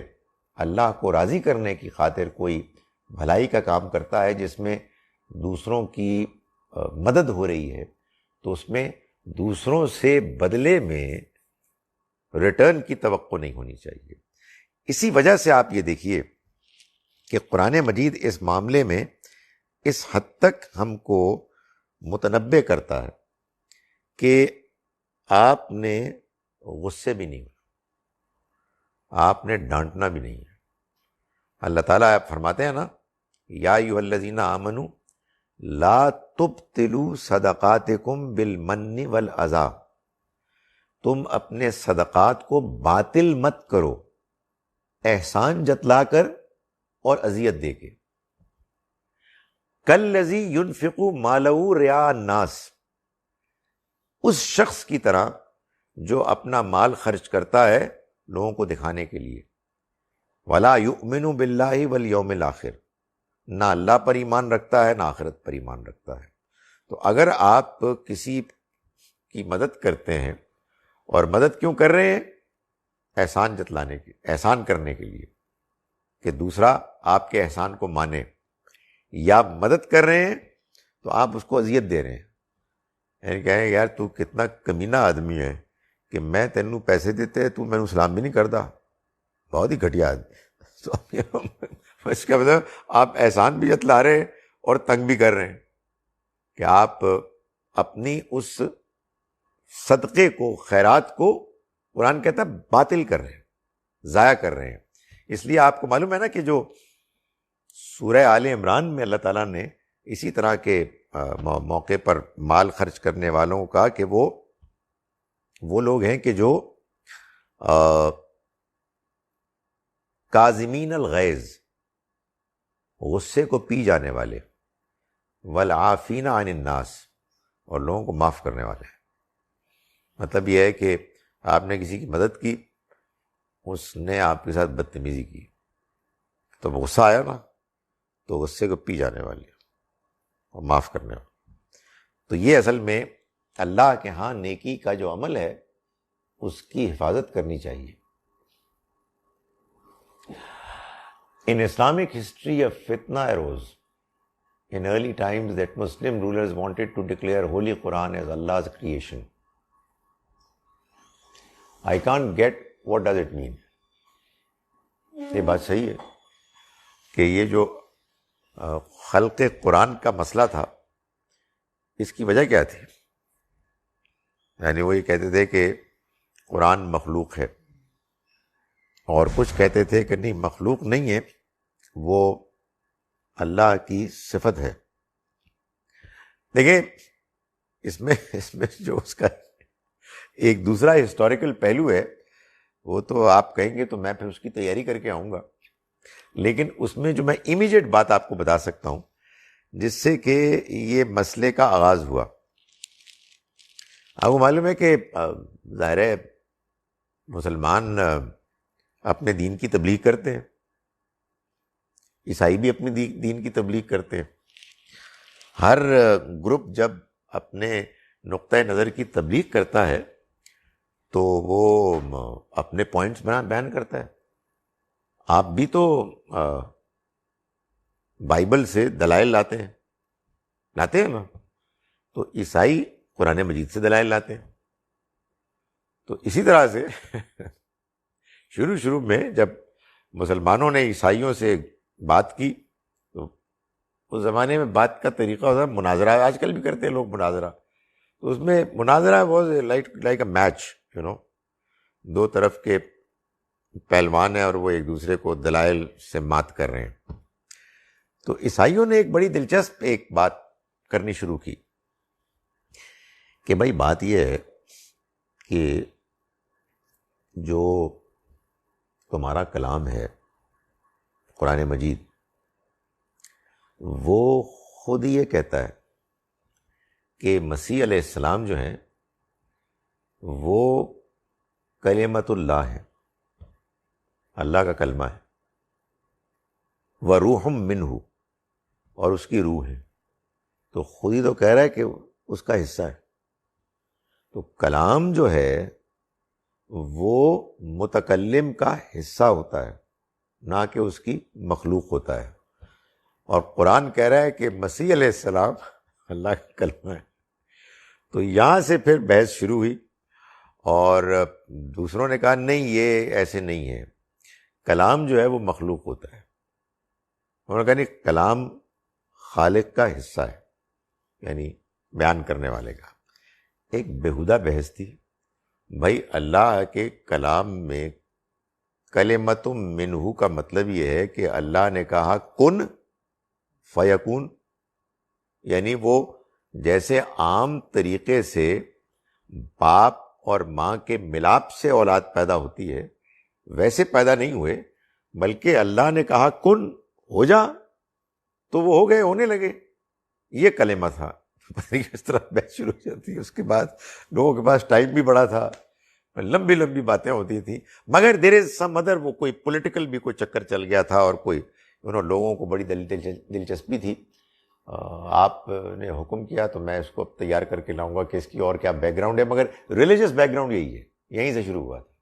اللہ کو راضی کرنے کی خاطر کوئی بھلائی کا کام کرتا ہے جس میں دوسروں کی مدد ہو رہی ہے، تو اس میں دوسروں سے بدلے میں ریٹرن کی توقع نہیں ہونی چاہیے. اسی وجہ سے آپ یہ دیکھیے کہ قرآن مجید اس معاملے میں اس حد تک ہم کو متنبع کرتا ہے کہ آپ نے غصے بھی نہیں ہونا، آپ نے ڈانٹنا بھی نہیں ہے. اللہ تعالیٰ آپ فرماتے ہیں نا، یا ایھا الذین آمنوا لا تبطلوا صدقاتکم بالمن والاذی، تم اپنے صدقات کو باطل مت کرو احسان جتلا کر اور اذیت دے کے. کالذی ينفق مالہ رئاء الناس، اس شخص کی طرح جو اپنا مال خرچ کرتا ہے لوگوں کو دکھانے کے لیے. ولا یؤمن باللہ والیوم الاخر، نہ اللہ پر ایمان رکھتا ہے نہ آخرت پر ایمان رکھتا ہے. تو اگر آپ کسی کی مدد کرتے ہیں، اور مدد کیوں کر رہے ہیں؟ احسان جتلانے کی، احسان کرنے کے لیے کہ دوسرا آپ کے احسان کو مانے، یا مدد کر رہے ہیں تو آپ اس کو اذیت دے رہے ہیں. یعنی کہیں یار تو کتنا کمینہ آدمی ہے کہ میں تینوں پیسے دیتے تو میں سلام بھی نہیں کرتا، بہت ہی گھٹیا آدمی. تو اس کا مطلب آپ احسان بھی جتلا رہے ہیں اور تنگ بھی کر رہے ہیں کہ آپ اپنی اس صدقے کو، خیرات کو، قرآن کہتا ہے باطل کر رہے ہیں، ضائع کر رہے ہیں. اس لیے آپ کو معلوم ہے نا کہ جو سورہ آل عمران میں اللہ تعالیٰ نے اسی طرح کے موقع پر مال خرچ کرنے والوں کا کہ وہ لوگ ہیں کہ جو کاظمین الغیظ، غصے کو پی جانے والے، والعافین عن الناس، اور لوگوں کو معاف کرنے والے ہیں. مطلب یہ ہے کہ آپ نے کسی کی مدد کی، اس نے آپ کے ساتھ بدتمیزی کی تو غصہ آیا نا، تو غصے کو پی جانے والے اور معاف کرنے والے. تو یہ اصل میں اللہ کے ہاں نیکی کا جو عمل ہے اس کی حفاظت کرنی چاہیے. In Islamic history, a fitna arose in early times that Muslim rulers wanted to declare Holy Quran as Allah's creation. I can't get what does it mean. یہ بات صحیح ہے کہ یہ جو خلق قرآن کا مسئلہ تھا، اس کی وجہ کیا تھی؟ یعنی وہ یہ کہتے تھے کہ قرآن مخلوق ہے، اور کچھ کہتے تھے کہ نہیں، مخلوق نہیں ہے، وہ اللہ کی صفت ہے. دیکھیں اس میں جو اس کا ایک دوسرا ہسٹوریکل پہلو ہے، وہ تو آپ کہیں گے تو میں پھر اس کی تیاری کر کے آؤں گا، لیکن اس میں جو میں امیجیٹ بات آپ کو بتا سکتا ہوں جس سے کہ یہ مسئلے کا آغاز ہوا. آپ کو معلوم ہے کہ ظاہر ہے مسلمان اپنے دین کی تبلیغ کرتے ہیں، عیسائی بھی اپنے دین کی تبلیغ کرتے ہیں. ہر گروپ جب اپنے نقطۂ نظر کی تبلیغ کرتا ہے تو وہ اپنے پوائنٹس بیان کرتا ہے. آپ بھی تو بائبل سے دلائل لاتے ہیں نا، تو عیسائی قرآن مجید سے دلائل لاتے ہیں. تو اسی طرح سے شروع میں جب مسلمانوں نے عیسائیوں سے بات کی تو اس زمانے میں بات کا طریقہ ہوتا ہے مناظرہ، آج کل بھی کرتے ہیں لوگ مناظرہ. تو اس میں مناظرہ واز لائک اے میچ، دو طرف کے پہلوان ہیں اور وہ ایک دوسرے کو دلائل سے مات کر رہے ہیں. تو عیسائیوں نے ایک بڑی دلچسپ ایک بات کرنی شروع کی کہ بھائی بات یہ ہے کہ جو تمہارا کلام ہے قرآن مجید، وہ خود یہ کہتا ہے کہ مسیح علیہ السلام جو ہیں وہ کلمت اللہ ہے، اللہ کا کلمہ ہے، وروح منہ، اور اس کی روح ہے. تو خود ہی تو کہہ رہا ہے کہ اس کا حصہ ہے. تو کلام جو ہے وہ متکلم کا حصہ ہوتا ہے، نہ کہ اس کی مخلوق ہوتا ہے. اور قرآن کہہ رہا ہے کہ مسیح علیہ السلام اللہ کا کلمہ ہے. تو یہاں سے پھر بحث شروع ہوئی، اور دوسروں نے کہا نہیں، یہ ایسے نہیں ہے، کلام جو ہے وہ مخلوق ہوتا ہے. انہوں نے کہا نہیں، کلام خالق کا حصہ ہے، یعنی بیان کرنے والے کا. ایک بیہودہ بحث تھی. بھائی اللہ کے کلام میں کلمۃ منہ کا مطلب یہ ہے کہ اللہ نے کہا کن فیکون، یعنی وہ جیسے عام طریقے سے باپ اور ماں کے ملاپ سے اولاد پیدا ہوتی ہے ویسے پیدا نہیں ہوئے، بلکہ اللہ نے کہا کن، ہو جا، تو وہ ہو گئے، ہونے لگے. یہ کلمہ تھا. اس طرح بحث شروع ہو جاتی ہے. اس کے بعد لوگوں کے پاس ٹائم بھی بڑا تھا، لمبی باتیں ہوتی تھیں، مگر دیر از سم ادر، وہ کوئی پولیٹیکل بھی کوئی چکر چل گیا تھا، اور کوئی انہوں لوگوں کو بڑی دلچسپی تھی. آپ نے حکم کیا تو میں اس کو اب تیار کر کے لاؤں گا کہ اس کی اور کیا بیک گراؤنڈ ہے، مگر ریلیجس بیک گراؤنڈ یہی ہے، یہیں سے شروع ہوا تھا.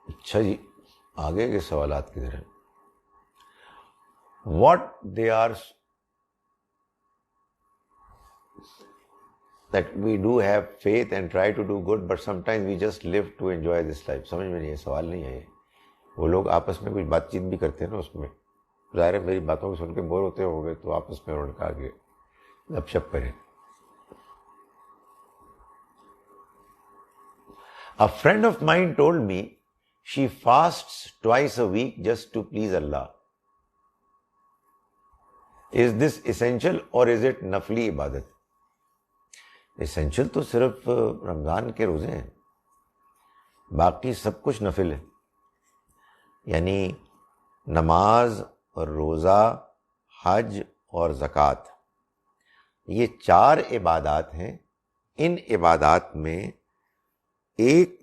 اچھا جی، آگے کے سوالات کدھر ہیں؟ What they are that we do have faith and try to do good, but sometimes we just live to enjoy this life. سمجھ میں نہیں ہے، سوال نہیں ہے. وہ لوگ آپس میں کچھ بات چیت بھی کرتے ہیں نا، اس میں ظاہر ہے میری باتوں کو سن کے بور ہوتے ہو گئے تو آپس میں انہوں نے کہا کہ گپ شپ کریں. A friend of mine told me she fasts twice a week just to please Allah. Is this essential or is it نفلی عبادت؟ اسینشل تو صرف رمضان کے روزے ہیں، باقی سب کچھ نفل ہے. یعنی نماز اور روزہ، حج اور زکوٰۃ، یہ 4 عبادات ہیں. ان عبادات میں ایک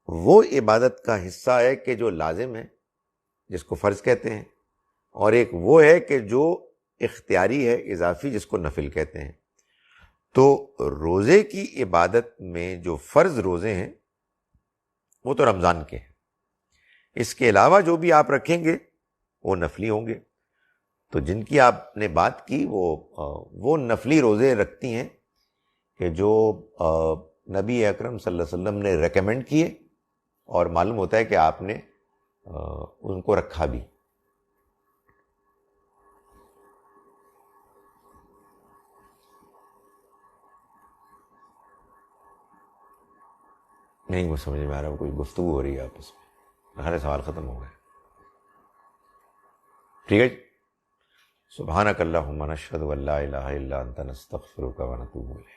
وہ عبادت کا حصہ ہے کہ جو لازم ہے، جس کو فرض کہتے ہیں، اور ایک وہ ہے کہ جو اختیاری ہے، اضافی، جس کو نفل کہتے ہیں. تو روزے کی عبادت میں جو فرض روزے ہیں وہ تو رمضان کے ہیں. اس کے علاوہ جو بھی آپ رکھیں گے وہ نفلی ہوں گے. تو جن کی آپ نے بات کی وہ نفلی روزے رکھتی ہیں کہ جو نبی اکرم صلی اللہ علیہ وسلم نے ریکمینڈ کیے، اور معلوم ہوتا ہے کہ آپ نے ان کو رکھا بھی. نہیں وہ سمجھ میں آ رہا، کوئی گفتگو ہو رہی ہے آپس میں. سارے سوال ختم ہو گئے. ٹھیک ہے. سبحانک اللہم نشہد ان لا الہ الا انت نستغفرک ونتوب الیک.